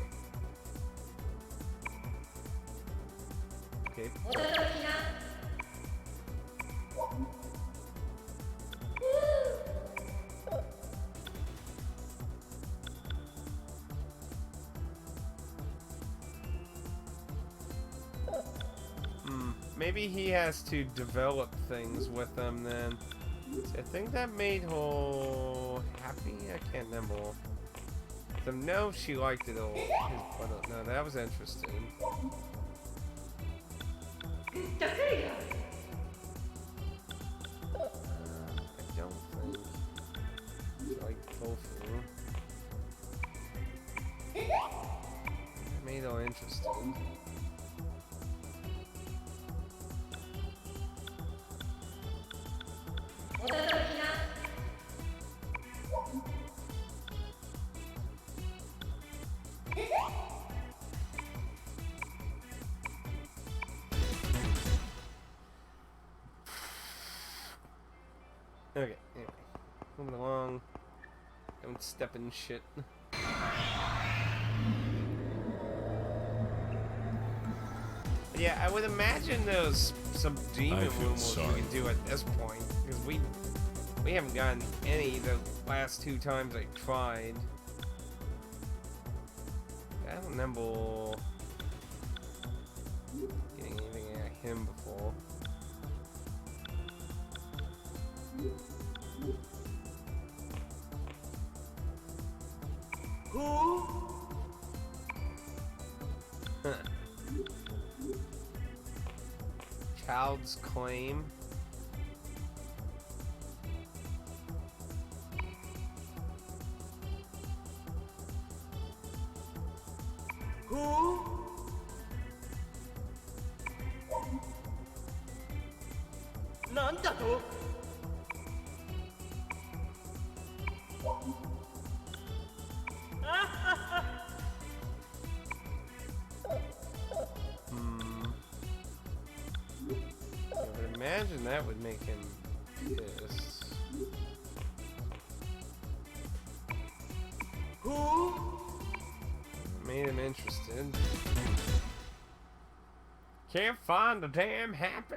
Okay. Maybe he has to develop things with them then. I think that made her happy? I can't remember. So no, she liked it all. No, that was interesting. I don't think she liked both of them. That made her interesting. Okay, anyway. Moving along. Don't step in shit. Yeah, I would imagine there's some demon feel rumors sorry. we can do at this point. Because we haven't gotten any the last two times I tried. I don't remember getting anything out of him before. Huh. Child's claim. I would imagine that would make him pissed. Made him interested. Can't find a damn happy.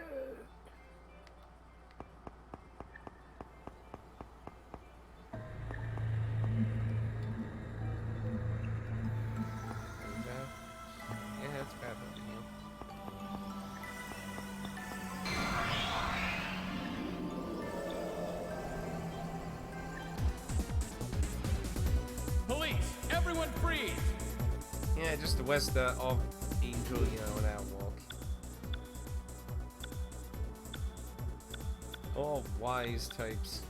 Yeah, that's bad. Police, everyone freeze! Yeah, just the west of Angel, you know, that walk. All wise types.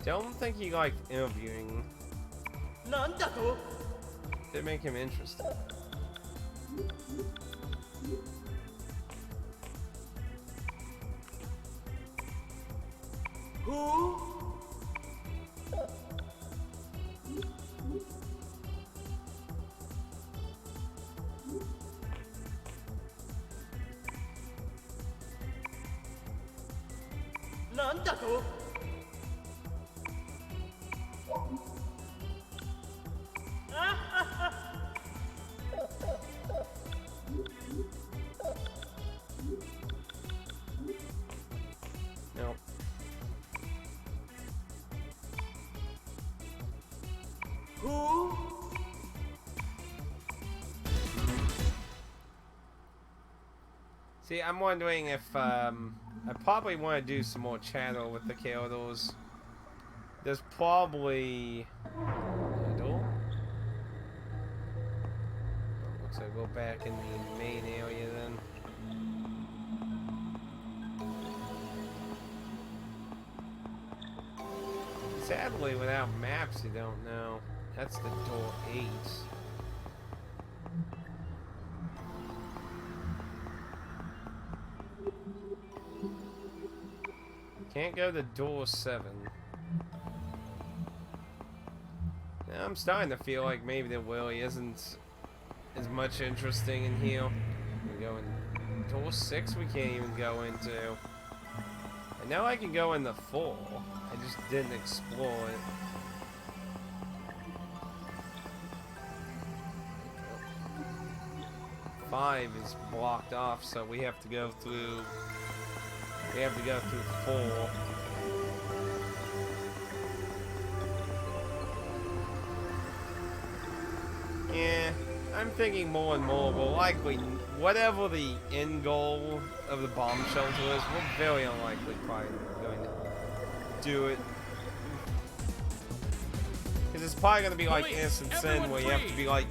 Don't think he liked interviewing. Did make him interested. No. See, I'm wondering if I probably want to do some more channel with the characters. There's probably a door. Oh, looks like we'll go back in the main area then. Sadly, without maps, you don't know. That's the door 8. Can't go to door 7. Now I'm starting to feel like maybe there really isn't as much interesting in here. We go in door 6. We can't even go into. I know I can go in the 4. I just didn't explore it. 5 is blocked off, so we have to go through. We have to go through 4. Yeah, I'm thinking more and more we'll likely, whatever the end goal of the bomb shelter is, we're very unlikely probably going to do it. Because it's probably going to be like Police, Innocent Sin, everyone where you have to be like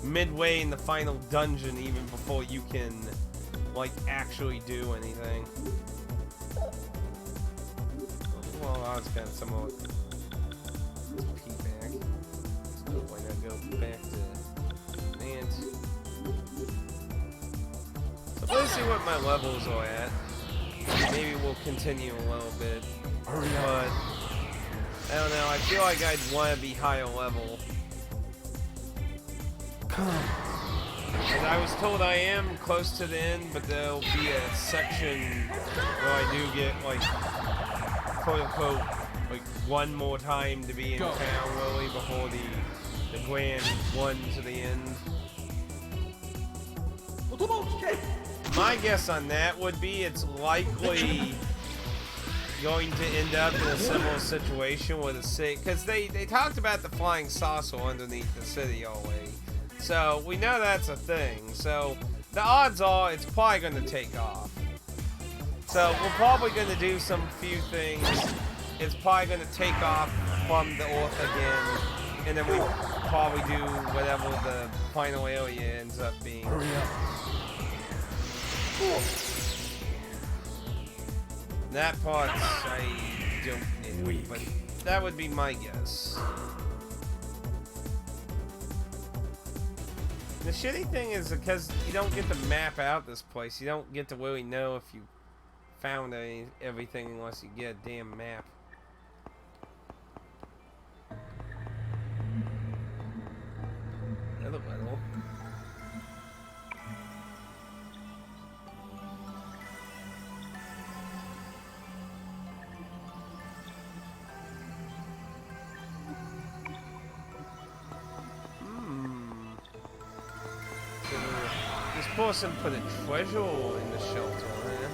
midway in the final dungeon even before you can like actually do anything. Well, I was kind of somewhat P-back. So why not go back to Nance? So let's see what my levels are at. Maybe we'll continue a little bit. But I don't know, I feel like I'd want to be higher level. And I was told I am close to the end, but there'll be a section where I do get like quote unquote like one more time to be in town really before the grand one to the end. My guess on that would be it's likely going to end up in a similar situation with the city, because they talked about the flying saucer underneath the city already, so we know that's a thing. So the odds are it's probably going to take off. So we're probably going to do some few things. It's probably going to take off from the Earth again, and then we probably do whatever the final area ends up being. Hurry up. That part I don't know, but that would be my guess. The shitty thing is because you don't get to map out this place. You don't get to really know if you found everything unless you get a damn map. Another level. This person put a treasure in the shelter, huh?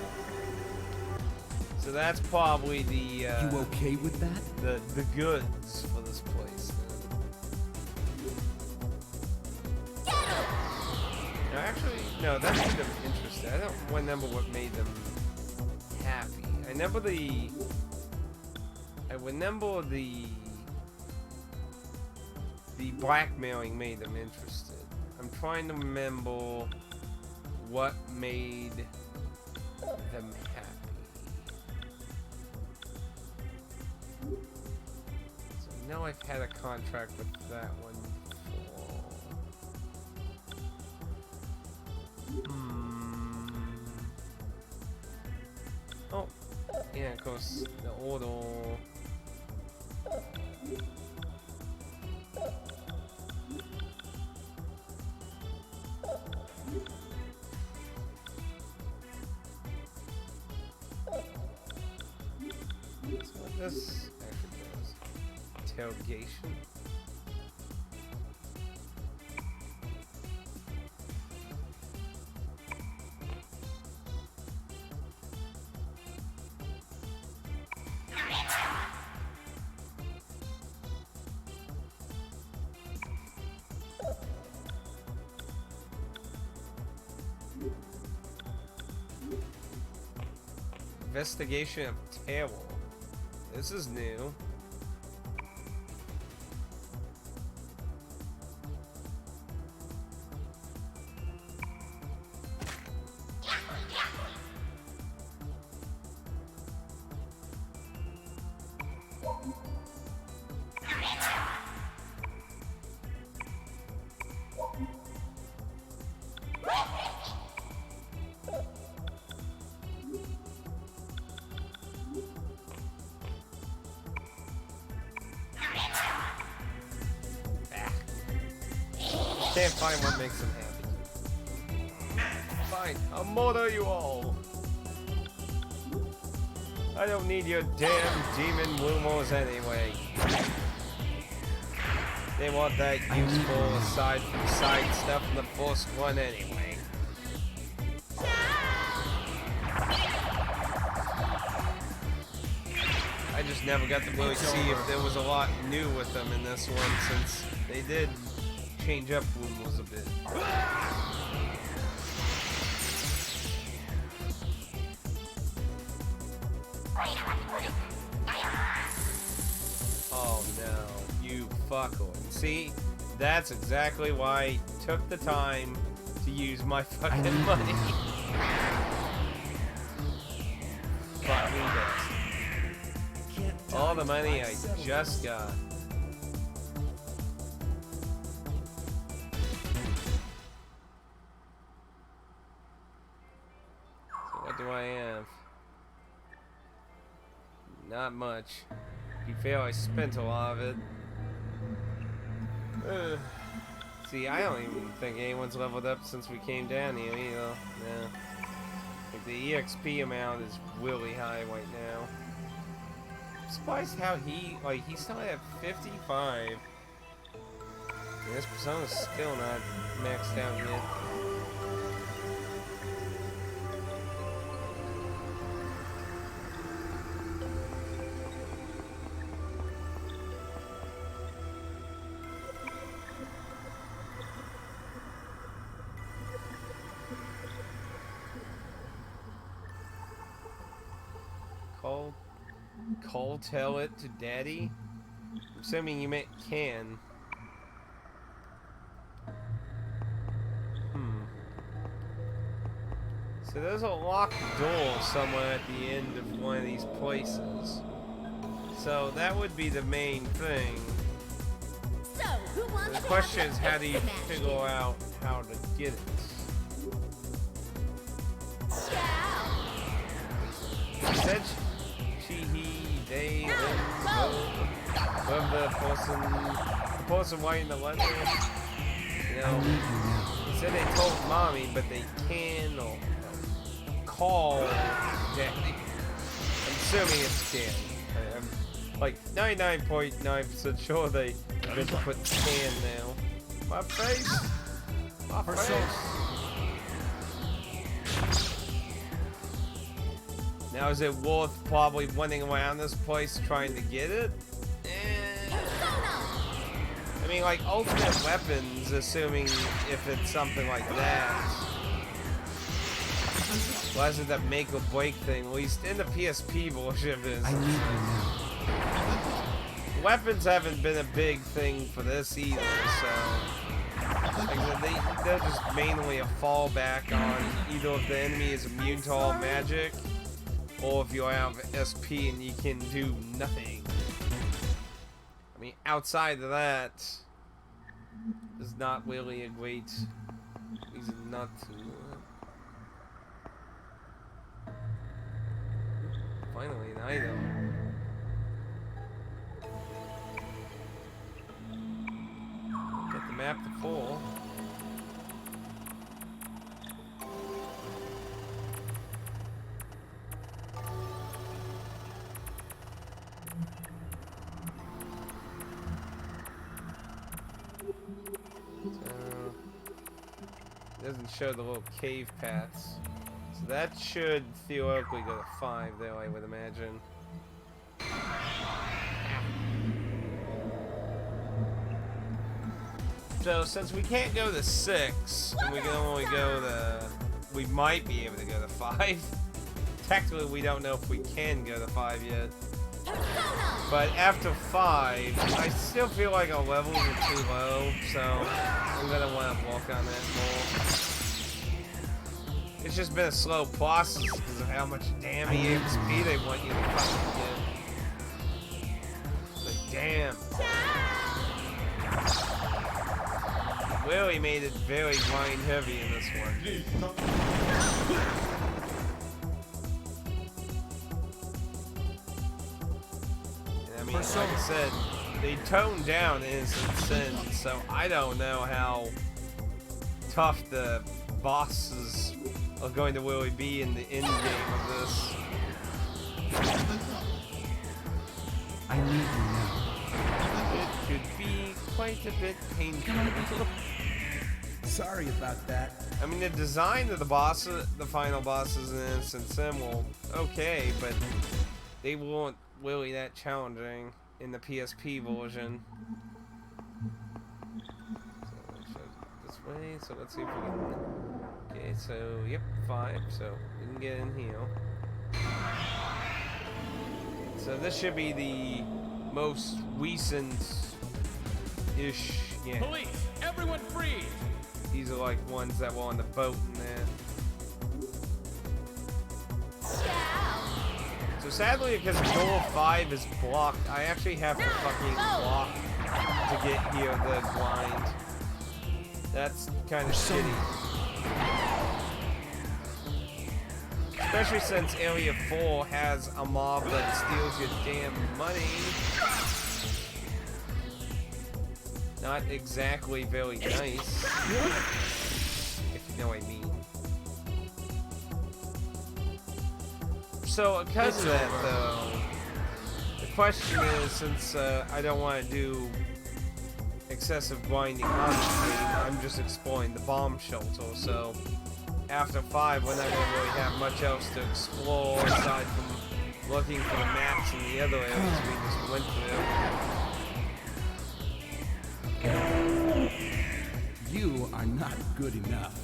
So that's probably the You okay with that? the goods for this place. No, actually, no, that made them interested. I don't remember what made them happy. I remember the blackmailing made them interested. I'm trying to remember what made them happy. So I know I've had a contract with that one before. Oh, yeah, of course, the order. This actually does interrogation. Investigation of terror. This is new. Can't find what makes them happy. Fine, I'll murder you all. I don't need your damn demon rumors anyway. They want that useful aside from side stuff in the first one anyway. I just never got to really see if there was a lot new with them in this one, since they did change up rumors a bit. Oh no, you fucker. See, that's exactly why I took the time to use my fucking money. Fucking bastard. All the money I just got. What do I have? Not much. To be fair, I spent a lot of it. See, I don't even think anyone's leveled up since we came down here either. Yeah. Like the EXP amount is really high right now. I'm surprised how he still at 55. And this persona's still not maxed out yet. Call tell it to daddy? I'm assuming you meant can. So there's a locked door somewhere at the end of one of these places. So that would be the main thing. So, who wants The to question have is, the how do you extra match? figure out how to get it? Ciao. She said she, he, they, them, whoever the person writing the letter. You know, he said they told mommy, but they can or call daddy. I'm assuming it's can. I'm like 99.9% sure they meant to put can now. My face. My face. Now is it worth probably running around this place trying to get it? I mean, like, ultimate weapons, assuming if it's something like that. Well, isn't that make or break thing? At least in the PSP version of this. I need you now. Weapons haven't been a big thing for this either, so. Like, they're just mainly a fallback on either if the enemy is immune to all magic, or if you have SP and you can do nothing. I mean, outside of that, there's not really a great reason not to. Finally, an item. Get the map to full. Doesn't show the little cave paths. So that should theoretically go to 5 though, I would imagine. So since we can't go to 6, and we can only go to... We might be able to go to 5. Technically we don't know if we can go to 5 yet. But after 5, I still feel like our levels are too low, so I'm gonna want to work on that more. It's just been a slow process because of how much damn EXP they want you to fucking get. It's like, damn. Really made it very grind heavy in this one. I mean, like I said, they toned down Innocent Sin, so I don't know how tough the bosses are going to really be in the end game of this. I need you now. It could be quite a bit painful. Sorry about that. I mean, the design of the bosses, the final bosses in Innocent Sin, well, okay, but they weren't really that challenging in the PSP version. So this way, so let's see if we can... Okay, so, yep, 5, so we can get in here. So this should be the most recent-ish, yeah. Police, everyone freeze! These are like ones that were on the boat and that. So sadly, because door 5 is blocked, I actually have to fucking block to get here the blind. That's kind of shitty. Especially since Area 4 has a mob that steals your damn money. Not exactly very nice. If you know what I mean. So, because of that, though, the question is, since I don't want to do excessive grinding on the game, I'm just exploring the bomb shelter, so after 5, we're not going to really have much else to explore aside from looking for the maps in the other areas we just went through. You are not good enough.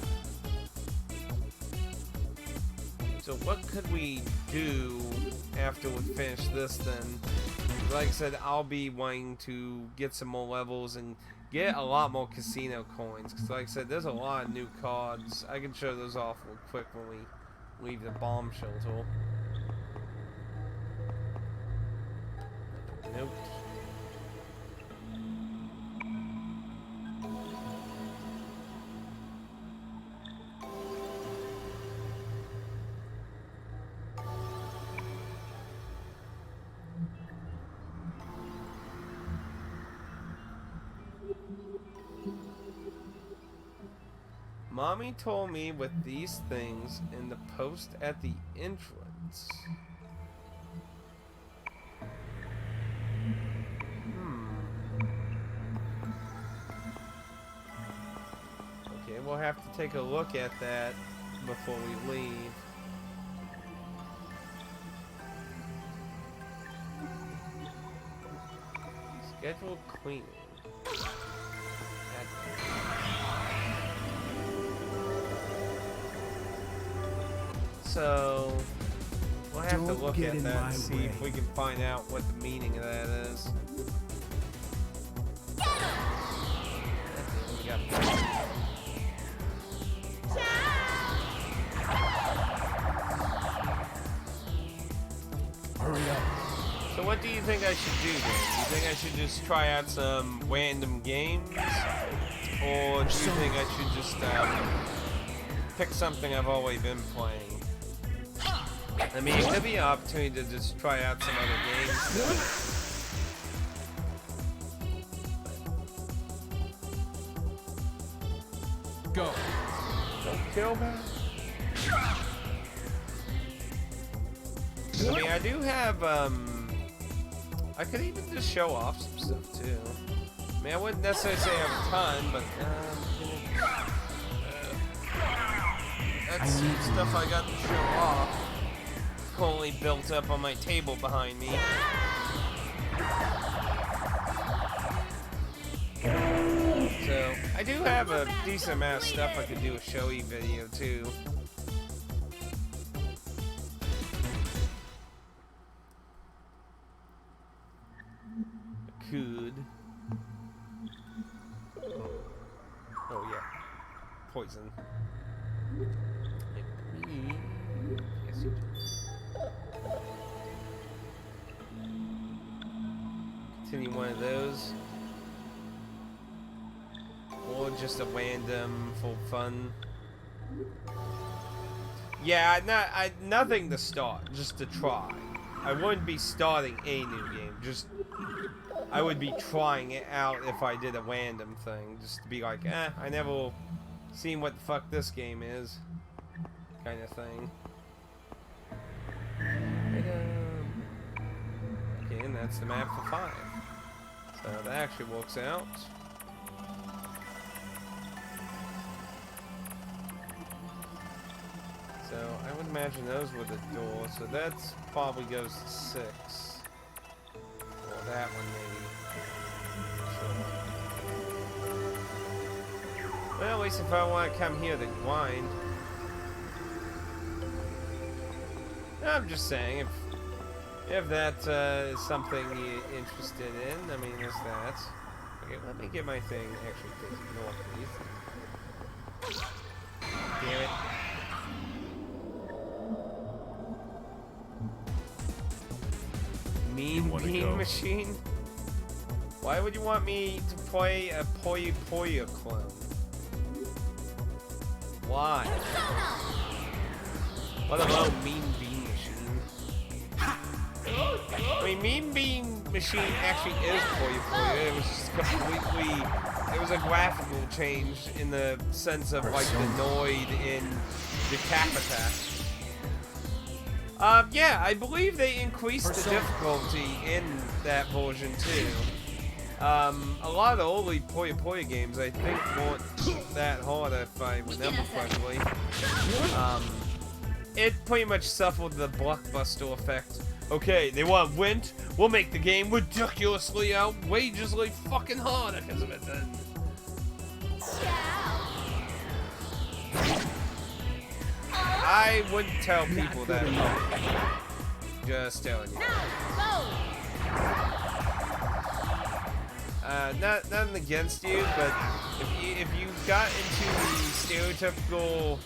So what could we do after we finish this then? Like I said, I'll be wanting to get some more levels and get a lot more casino coins. Because like I said, there's a lot of new cards. I can show those off real quick when we leave the bomb shelter. Nope. Mommy told me with these things in the post at the entrance. Okay, we'll have to take a look at that before we leave. Scheduled cleaning. So we'll have to look at that and see if we can find out what the meaning of that is. We got Hurry up. So what do you think I should do then? Do you think I should just try out some random games? Or do you think I should just pick something I've already been playing? I mean, it could be an opportunity to just try out some other games. Go. Don't kill me. I mean, I do have, I could even just show off some stuff, too. I mean, I wouldn't necessarily say I have a ton, but, that's some stuff I got to show off. Only built up on my table behind me. So, I do have a decent amount of stuff I could do a showy video, too. Could. Oh yeah, poison. Yes, you do. Continue one of those, or just a random for fun. Yeah, nothing to start, just to try. I wouldn't be starting a new game, just I would be trying it out if I did a random thing, just to be like, I never seen what the fuck this game is, kind of thing. Okay, and that's the map for 5. So that actually works out. So I would imagine those were the doors, so that's probably goes to 6. Or that one maybe. So, well, at least if I want to come here to grind. I'm just saying, if that is something you're interested in, I mean, there's that. Okay, let me get my thing actually facing north, please. Damn it. Mean Bean Machine? Why would you want me to play a Poyo Poyo clone? Why? What about Mean Bean Machine? I mean, Mean Bean Machine actually is Poyo Poyo. It was just completely... It was a graphical change in the sense of, like, the Noid in Decapita. Yeah, I believe they increased the difficulty in that version, too. A lot of the early Poyo Poyo games, I think, weren't that hard, if I remember correctly. It pretty much suffered the blockbuster effect. Okay, they want Wint, we'll make the game ridiculously, outrageously fucking hard because of it then. I wouldn't tell people Not that. good enough. Just telling you. Now, Nothing against you, but if you got into the stereotypical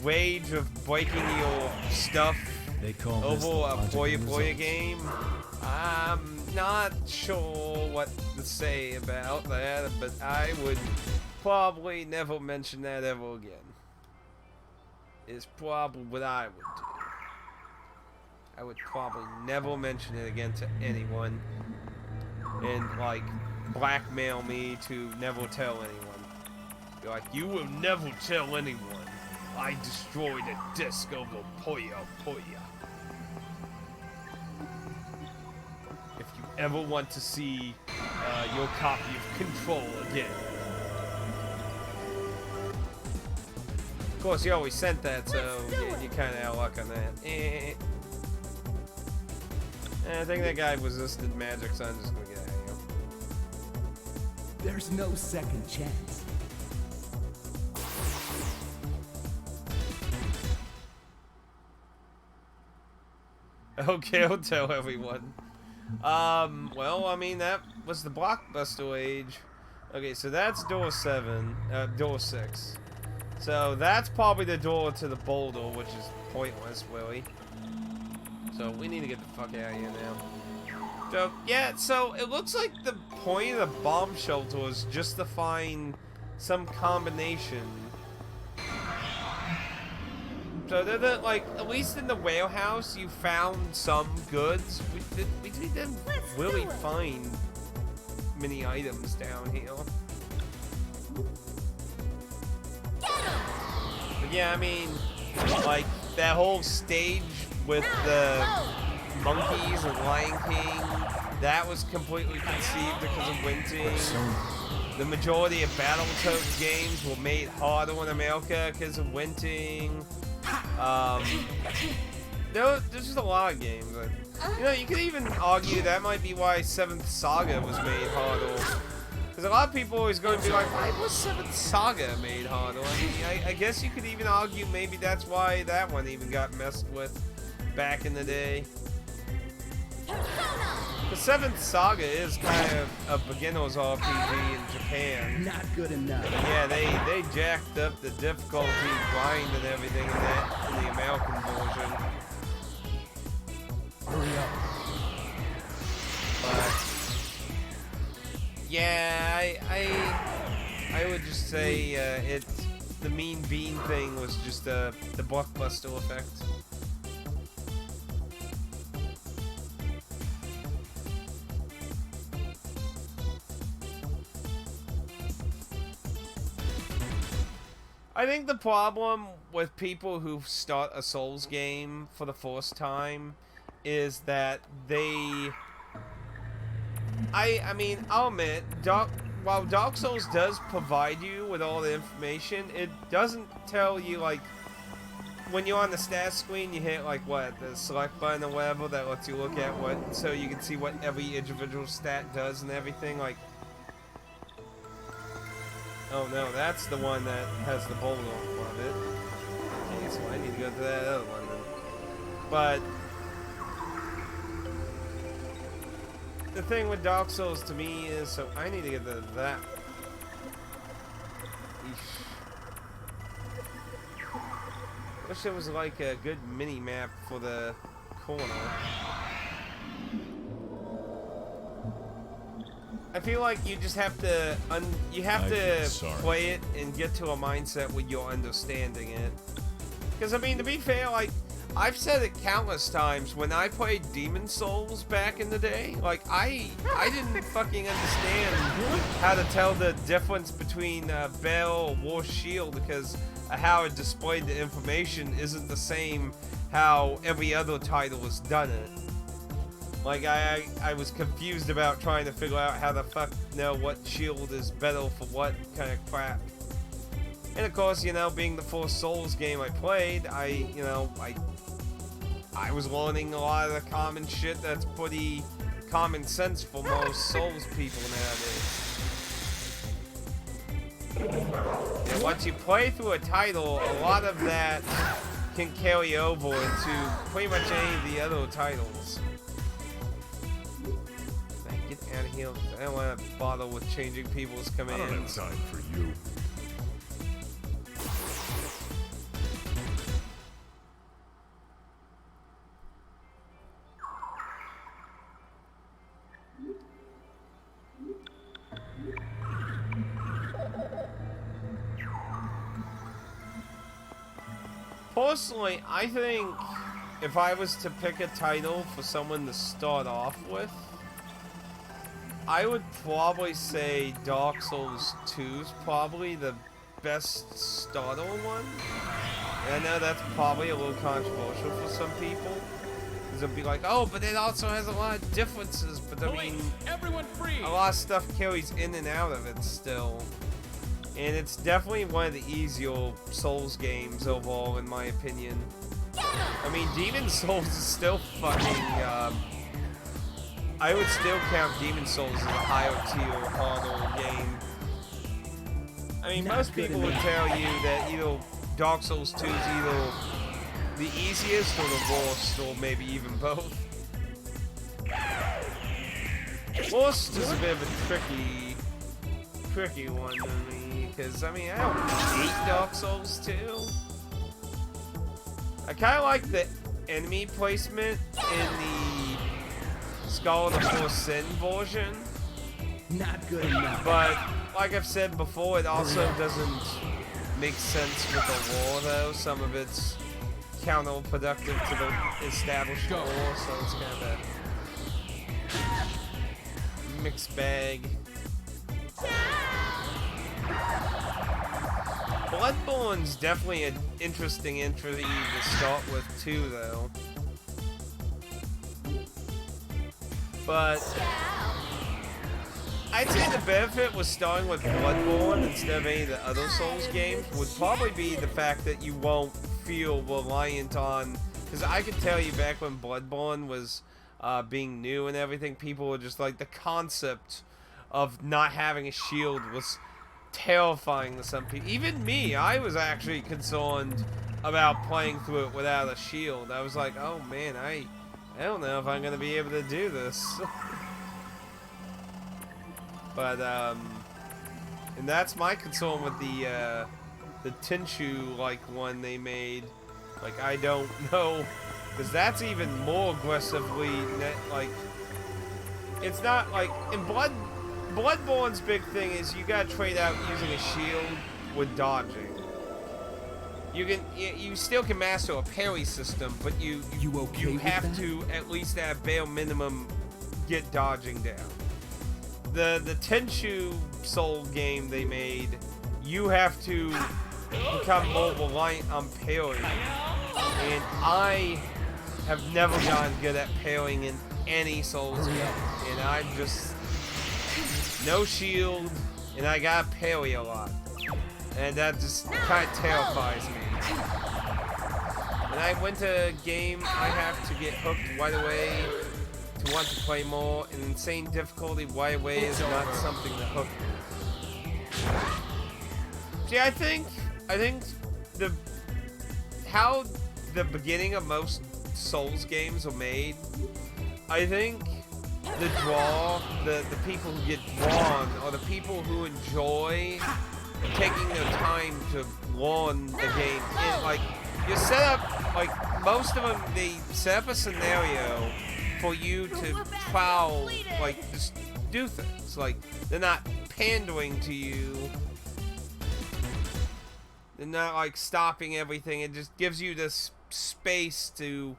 rage of breaking your stuff They call this the over a logical Boya results. game, I'm not sure what to say about that, but I would probably never mention that ever again. Is probably what I would do. I would probably never mention it again to anyone, and like blackmail me to never tell anyone. Be like, you will never tell anyone. I destroyed a disc over Poya Poya. If you ever want to see your copy of Control again. Of course, you always sent that, so you kind of out of luck on that. I think that guy resisted magic, so I'm just gonna get out of here. There's no second chance. Okay, I'll tell everyone. Well, I mean, that was the blockbuster age. Okay, so that's door 7, door 6. So that's probably the door to the boulder, which is pointless, really. So we need to get the fuck out of here now. So, yeah, so it looks like the point of the bomb shelter is just to find some combination. So like, at least in the warehouse, you found some goods. We didn't really find many items down here. But yeah, I mean, like, that whole stage with the monkeys and Lion King, that was completely conceived because of Winting. The majority of Battletoads games were made harder in America because of Winting. There's just a lot of games. Like, you know, you could even argue that might be why 7th Saga was made harder. Because a lot of people always going to be like, why was 7th Saga made harder? I mean, I guess you could even argue maybe that's why that one even got messed with back in the day. The 7th Saga is kind of a beginner's RPG in Japan. Not good enough. Yeah, they jacked up the difficulty, grind, and everything in that in the American version. Hurry up. But yeah, I would just say it's the Mean Bean thing was just the blockbuster effect. I think the problem with people who start a Souls game for the first time is that they... I mean, I'll admit, while Dark Souls does provide you with all the information, it doesn't tell you, like, when you're on the stat screen, you hit, like, what, the select button or whatever that lets you look at what, so you can see what every individual stat does and everything, like... Oh no, that's the one that has the boulder in front of it. Okay, so I need to go to that other one then. But the thing with Dark Souls to me is, so I need to get to that. Eesh. Wish there was like a good mini map for the corner. I feel like you just have to play it and get to a mindset where you're understanding it. Because I mean, to be fair, like I've said it countless times when I played Demon Souls back in the day, like I didn't fucking understand how to tell the difference between Bell or War Shield because how it displayed the information isn't the same how every other title has done it. Like, I was confused about trying to figure out how the fuck know what shield is better for what kind of crap. And of course, you know, being the first Souls game I played, I was learning a lot of the common shit that's pretty common sense for most Souls people nowadays. And once you play through a title, a lot of that can carry over into pretty much any of the other titles. Get out of here. I don't want to bother with changing people's I don't have commands. time for you. Personally, I think if I was to pick a title for someone to start off with, I would probably say Dark Souls 2 is probably the best starter one. And I know that's probably a little controversial for some people. Because they'll be like, oh, but it also has a lot of differences. But I mean, Police, everyone freeze! a lot of stuff carries in and out of it still. And it's definitely one of the easier Souls games overall, in my opinion. I mean, Demon Souls is still fucking, I would still count Demon Souls as a higher tier, harder game. I mean, most people would tell you that either Dark Souls 2 is either the easiest or the worst, or maybe even both. Worst is a bit of a tricky one to me, because, I mean, I don't hate Dark Souls 2. I kind of like the enemy placement in the Skull of the Force Sin version, Not good enough. but like I've said before, it also doesn't make sense with the lore, though. Some of it's counterproductive to the established lore, so it's kind of mixed bag. Bloodborne's definitely an interesting entry to start with too, though. But I'd say the benefit with starting with Bloodborne instead of any of the other Souls games would probably be the fact that you won't feel reliant on... Because I could tell you back when Bloodborne was being new and everything, people were just like, the concept of not having a shield was terrifying to some people. Even me, I was actually concerned about playing through it without a shield. I was like, oh man, I don't know if I'm gonna be able to do this. But and that's my concern with the Tenchu like one they made. Like, I don't know, because that's even more aggressively like, it's not like in Bloodborne's big thing is you gotta trade out using a shield with dodging. You still can master a parry system, but you with have that? to at least at bare minimum get dodging down. The Tenchu Soul game they made, you have to become more reliant on parrying, and I have never gotten good at parrying in any Souls game, and I'm just no shield, and I got parry a lot, and that just kind of terrifies me. When I went to a game, I have to get hooked right away to want to play more, and insane difficulty right away is not something to hook me. See, I think how the beginning of most Souls games are made, I think the people who get drawn are the people who enjoy taking their time to learn the game. Like, you set up, like, most of them, they set up a scenario for you to trial, like, just do things. Like, they're not pandering to you. They're not, like, stopping everything. It just gives you this space to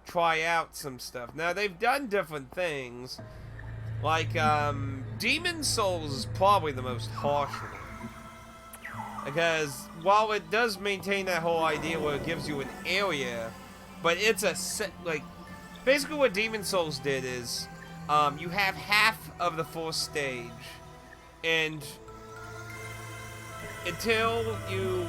try out some stuff. Now, they've done different things. Like, Demon Souls is probably the most harsh one. Because while it does maintain that whole idea where it gives you an area, but it's a set, like, basically what Demon Souls did is, you have half of the first stage, and until you,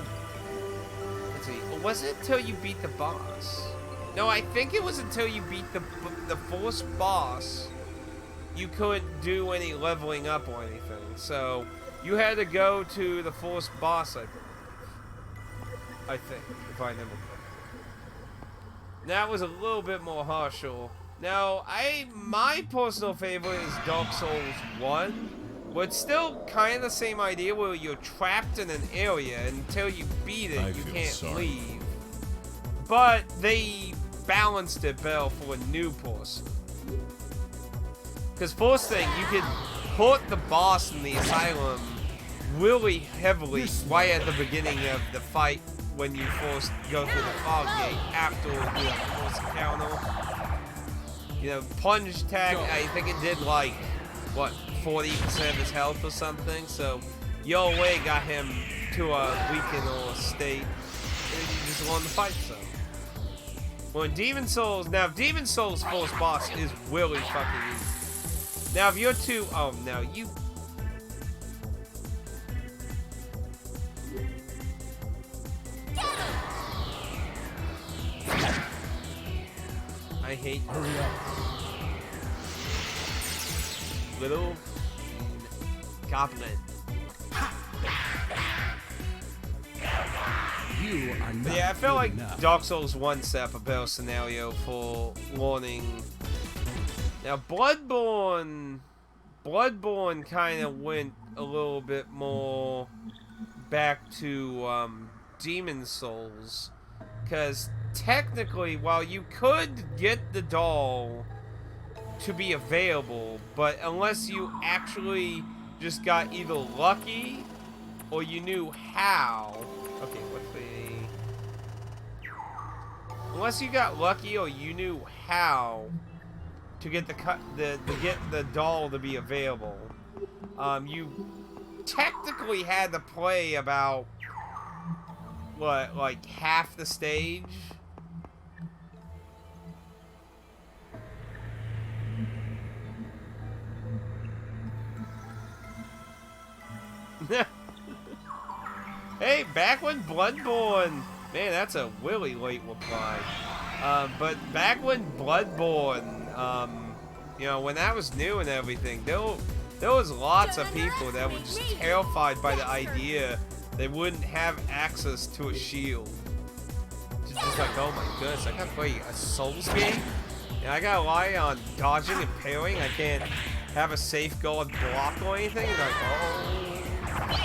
let's see, was it until you beat the boss? No, I think it was until you beat the first boss, you couldn't do any leveling up or anything, so you had to go to the first boss, I believe. I think, if I remember correctly. that was a little bit more harsher. Now, my personal favorite is Dark Souls 1, but it's still kind of the same idea where you're trapped in an area until you beat it, you can't leave. But they balanced it better for a new person. Because first thing, you can hurt the boss in the asylum really heavily right at the beginning of the fight when you first go through the fog gate after the first encounter. You know, plunge tag, I think it did like, what, 40% of his health or something, so your way got him to a weakened or state, and you just learn to fight some. Well, in Demon Souls, now Demon Souls' first boss is really fucking easy. Now, if you're too, oh no, you. I hate. Hurry up. Little goblin. You are not Yeah, I feel like enough. Dark Souls 1 set up a better scenario for learning. Now, Bloodborne kind of went a little bit more back to Demon Souls, because technically, while you could get the doll to be available, but unless you actually just got either lucky or you knew how. Okay, what's the? Unless you got lucky or you knew how to get the doll to be available, you technically had to play about what, like half the stage. Hey, back when Bloodborne, man, that's a really late reply. But back when Bloodborne, you know, when that was new and everything, there was lots of people that were just terrified by the idea they wouldn't have access to a shield. Just like, oh my goodness, I gotta play a Souls game? And I gotta rely on dodging and parrying? I can't have a safeguard block or anything? Like, oh,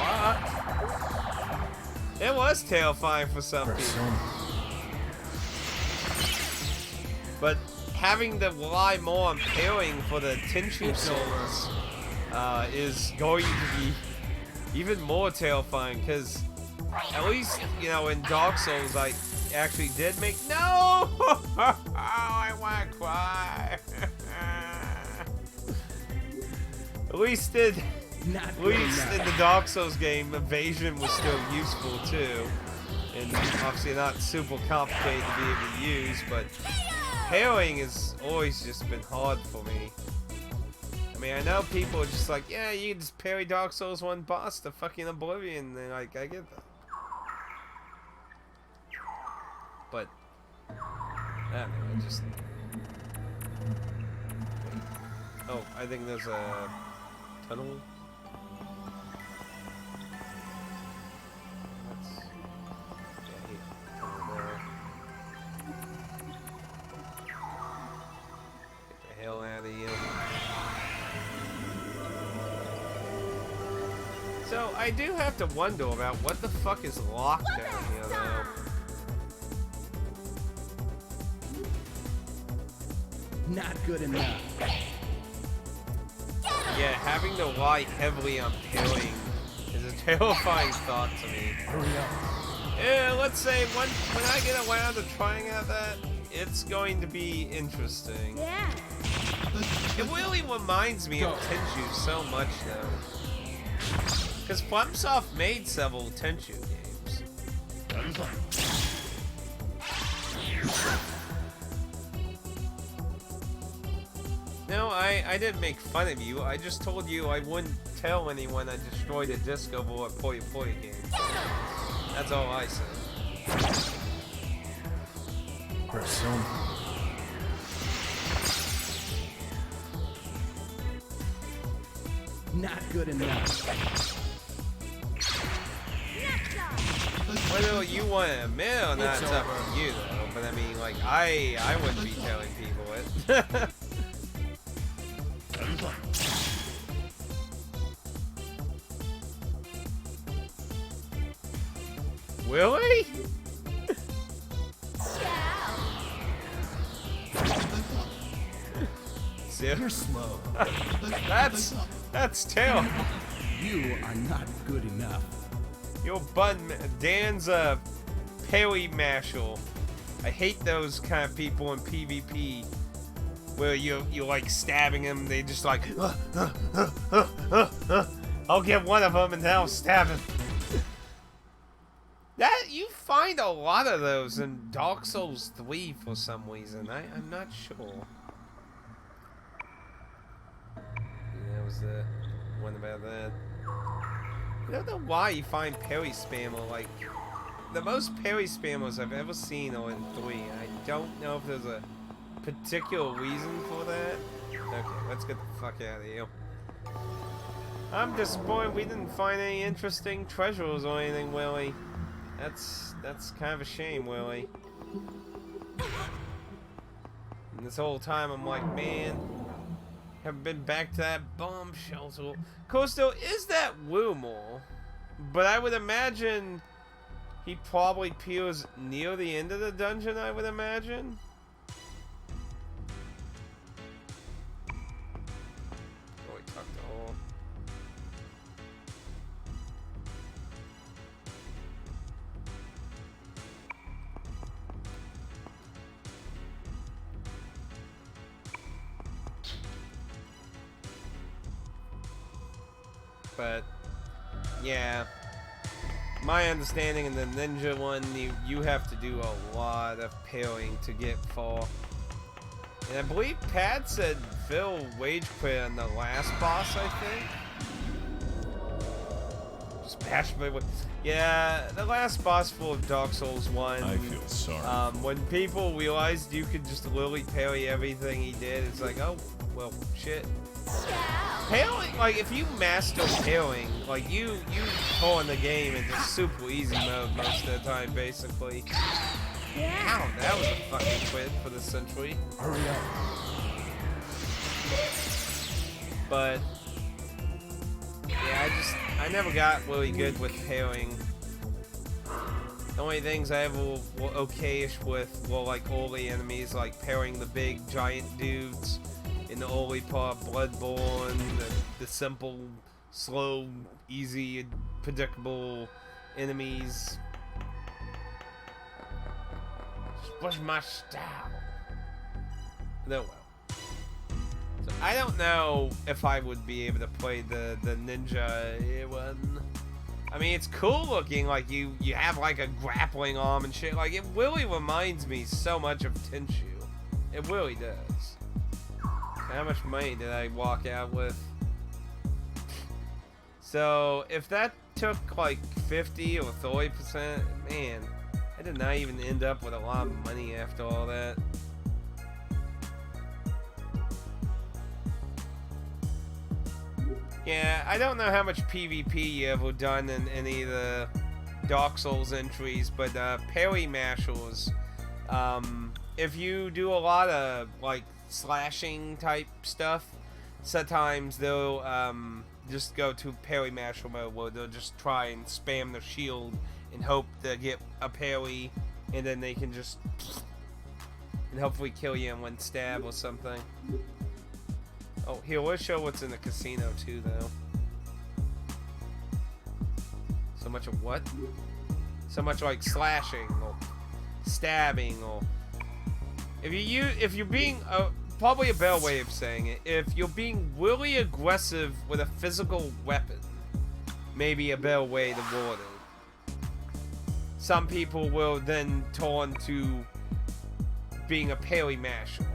what? It was terrifying for some people. But having to rely more on parrying for the Tenchu souls is going to be even more terrifying, because at least, you know, in Dark Souls I actually did make no I wanna cry. At least in the Dark Souls game, evasion was still useful too, and obviously not super complicated to be able to use, but parrying has always just been hard for me. I mean, I know people are just like, yeah, you can just parry Dark Souls 1 boss to fucking oblivion, and like, I get that. But, I don't know, I just... Wait. Oh, I think there's a tunnel. Hell out of here. So I do have to wonder about what the fuck is locked down here though. Not good enough. Yeah, having to rely heavily on parrying is a terrifying thought to me. Hurry up. Yeah, let's say when I get around to trying out that, it's going to be interesting. Yeah. It really reminds me of Tenchu so much, though. Because FromSoft made several Tenchu games. No, I didn't make fun of you. I just told you I wouldn't tell anyone I destroyed a disc over a Puyo Puyo game. That's all I said. Persona. Not good enough. Next time. Whether you want to admit or not, it's up to you, though. But I mean, like, I wouldn't be telling people it. Really? You're slow. That's terrible. You are not good enough. Yo, Dan's a parry marshal. I hate those kind of people in PvP where you're like stabbing them. They just like, I'll get one of them and then I'll stab him. That you find a lot of those in Dark Souls 3 for some reason. I'm not sure. That was the one about that. I don't know why you find parry spammer. Like, the most parry spammers I've ever seen are in 3. I don't know if there's a particular reason for that. Okay, let's get the fuck out of here. I'm disappointed we didn't find any interesting treasures or anything, Willie. That's kind of a shame, Willie. And this whole time I'm like, man, haven't been back to that bomb shelter. Of course, though, is that Wilmore? But I would imagine he probably appears near the end of the dungeon, I would imagine. Oh, we talked to all. But yeah, my understanding in the ninja one, you have to do a lot of parrying to get far. And I believe Pat said Phil wage quit on the last boss, I think. Just bash me with. Yeah, the last boss for Dark Souls 1. I feel sorry. When people realized you could just literally parry everything he did, it's like, oh, well, shit. Parrying, like, if you master parrying, like, you pull in the game into super easy mode most of the time, basically. Ow, that was a fucking quit for the century. Hurry up. But yeah, I never got really good with parrying. The only things I ever were okay-ish with were like early enemies, like parrying the big giant dudes in the early part, Bloodborne, the simple, slow, easy, predictable enemies. What's my style? No, well. So I don't know if I would be able to play the ninja one. I mean, it's cool looking, like you have like a grappling arm and shit. Like, it really reminds me so much of Tenshu. It really does. How much money did I walk out with? So, if that took like 50 or 30%, man, I did not even end up with a lot of money after all that. Yeah, I don't know how much PvP you ever done in any of the Dark Souls entries, but parry mashers, if you do a lot of like slashing type stuff, sometimes they'll just go to parry masher mode where they'll just try and spam the shield and hope to get a parry, and then they can just and hopefully kill you in one stab or something. Oh, here, let's show what's in the casino too, though. So much of what? So much like slashing or stabbing, or if you're being probably a better way of saying it, if you're being really aggressive with a physical weapon, maybe a better way to word it. Some people will then turn to being a parry masher.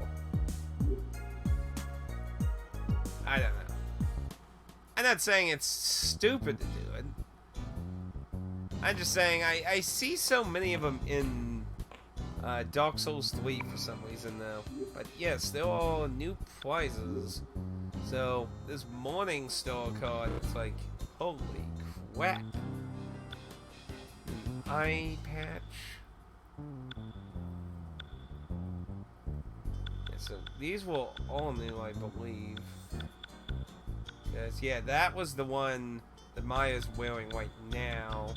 I don't know. I'm not saying it's stupid to do it. I'm just saying I see so many of them in Dark Souls 3 for some reason now. But yes, there are new prizes. So this Morning Star card, it's like, holy crap. eye patch. Yeah, so these will all new, I believe. Yes, yeah, that was the one that Maya's wearing right now.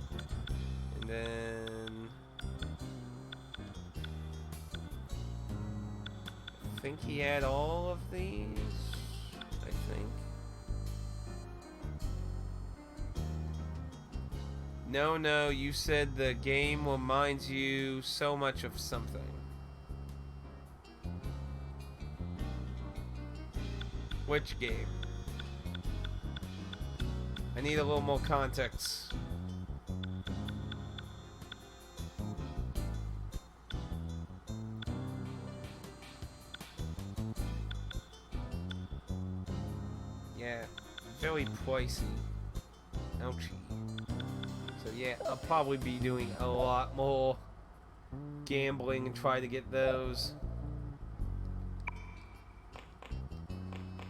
And then I think he had all of these. I think. No, you said the game reminds you so much of something. Which game? I need a little more context. Yeah, very pricey. Ouchie. So yeah, I'll probably be doing a lot more gambling and try to get those.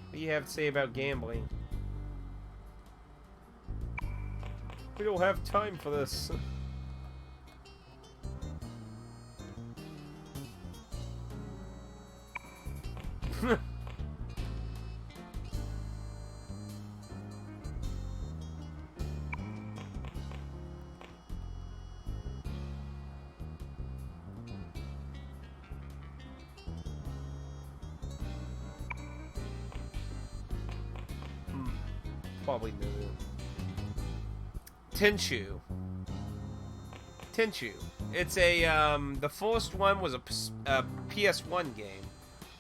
What do you have to say about gambling? We don't have time for this. Probably no. Tenchu. It's a the first one was a PS1 game.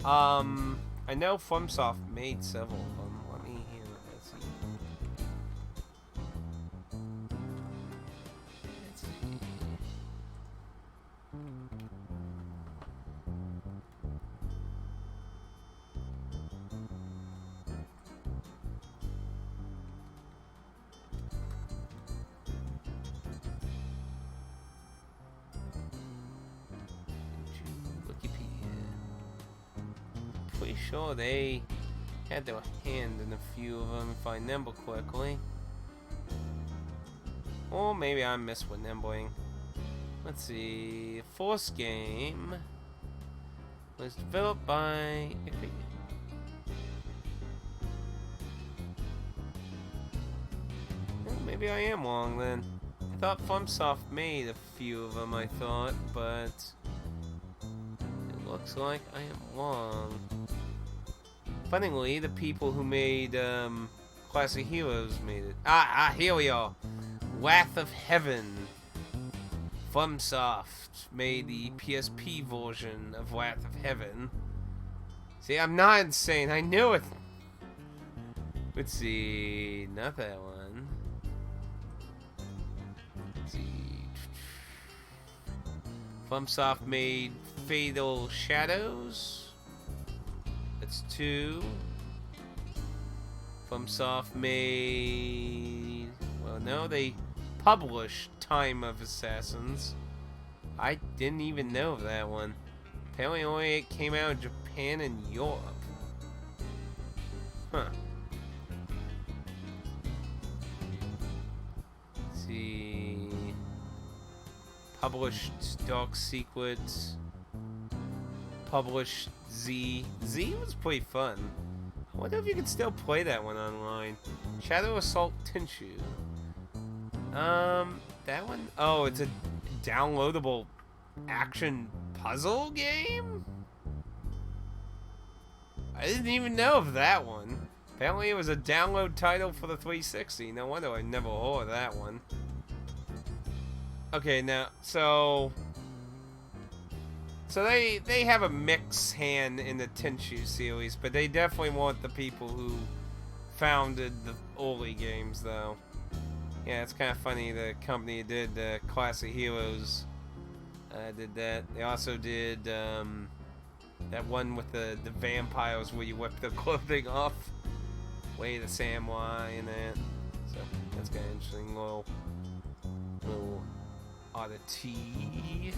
I know FromSoft made several of them. Let me hear. Let's see. Pretty sure they had their hand in a few of them, if I remember correctly. Or maybe I'm misremembering. Let's see. First game was developed by. Well, maybe I am wrong then. I thought FromSoft made a few of them, I thought, but it looks like I am wrong. Funnily, the people who made Classic Heroes made it. Here we are. Wrath of Heaven. FromSoft made the PSP version of Wrath of Heaven. See, I'm not insane. I knew it. Let's see. Not that one. Let's see. FromSoft made Fatal Shadows. That's 2. FromSoft made. Well, no, they published Time of Assassins. I didn't even know of that one. Apparently, only it came out in Japan and Europe. Huh. Let's see. Published Dark Secrets. Published Z. Z was pretty fun. I wonder if you can still play that one online. Shadow Assault Tenchu. That one? Oh, it's a downloadable action puzzle game? I didn't even know of that one. Apparently it was a download title for the 360. No wonder I never heard of that one. Okay, now, so they have a mixed hand in the Tenchu series, but they definitely want the people who founded the early games, though. Yeah, it's kind of funny. The company did Classic Heroes did that. They also did that one with the vampires where you whip the clothing off. Way the Samurai and that. So that's kind of interesting. Little oddity.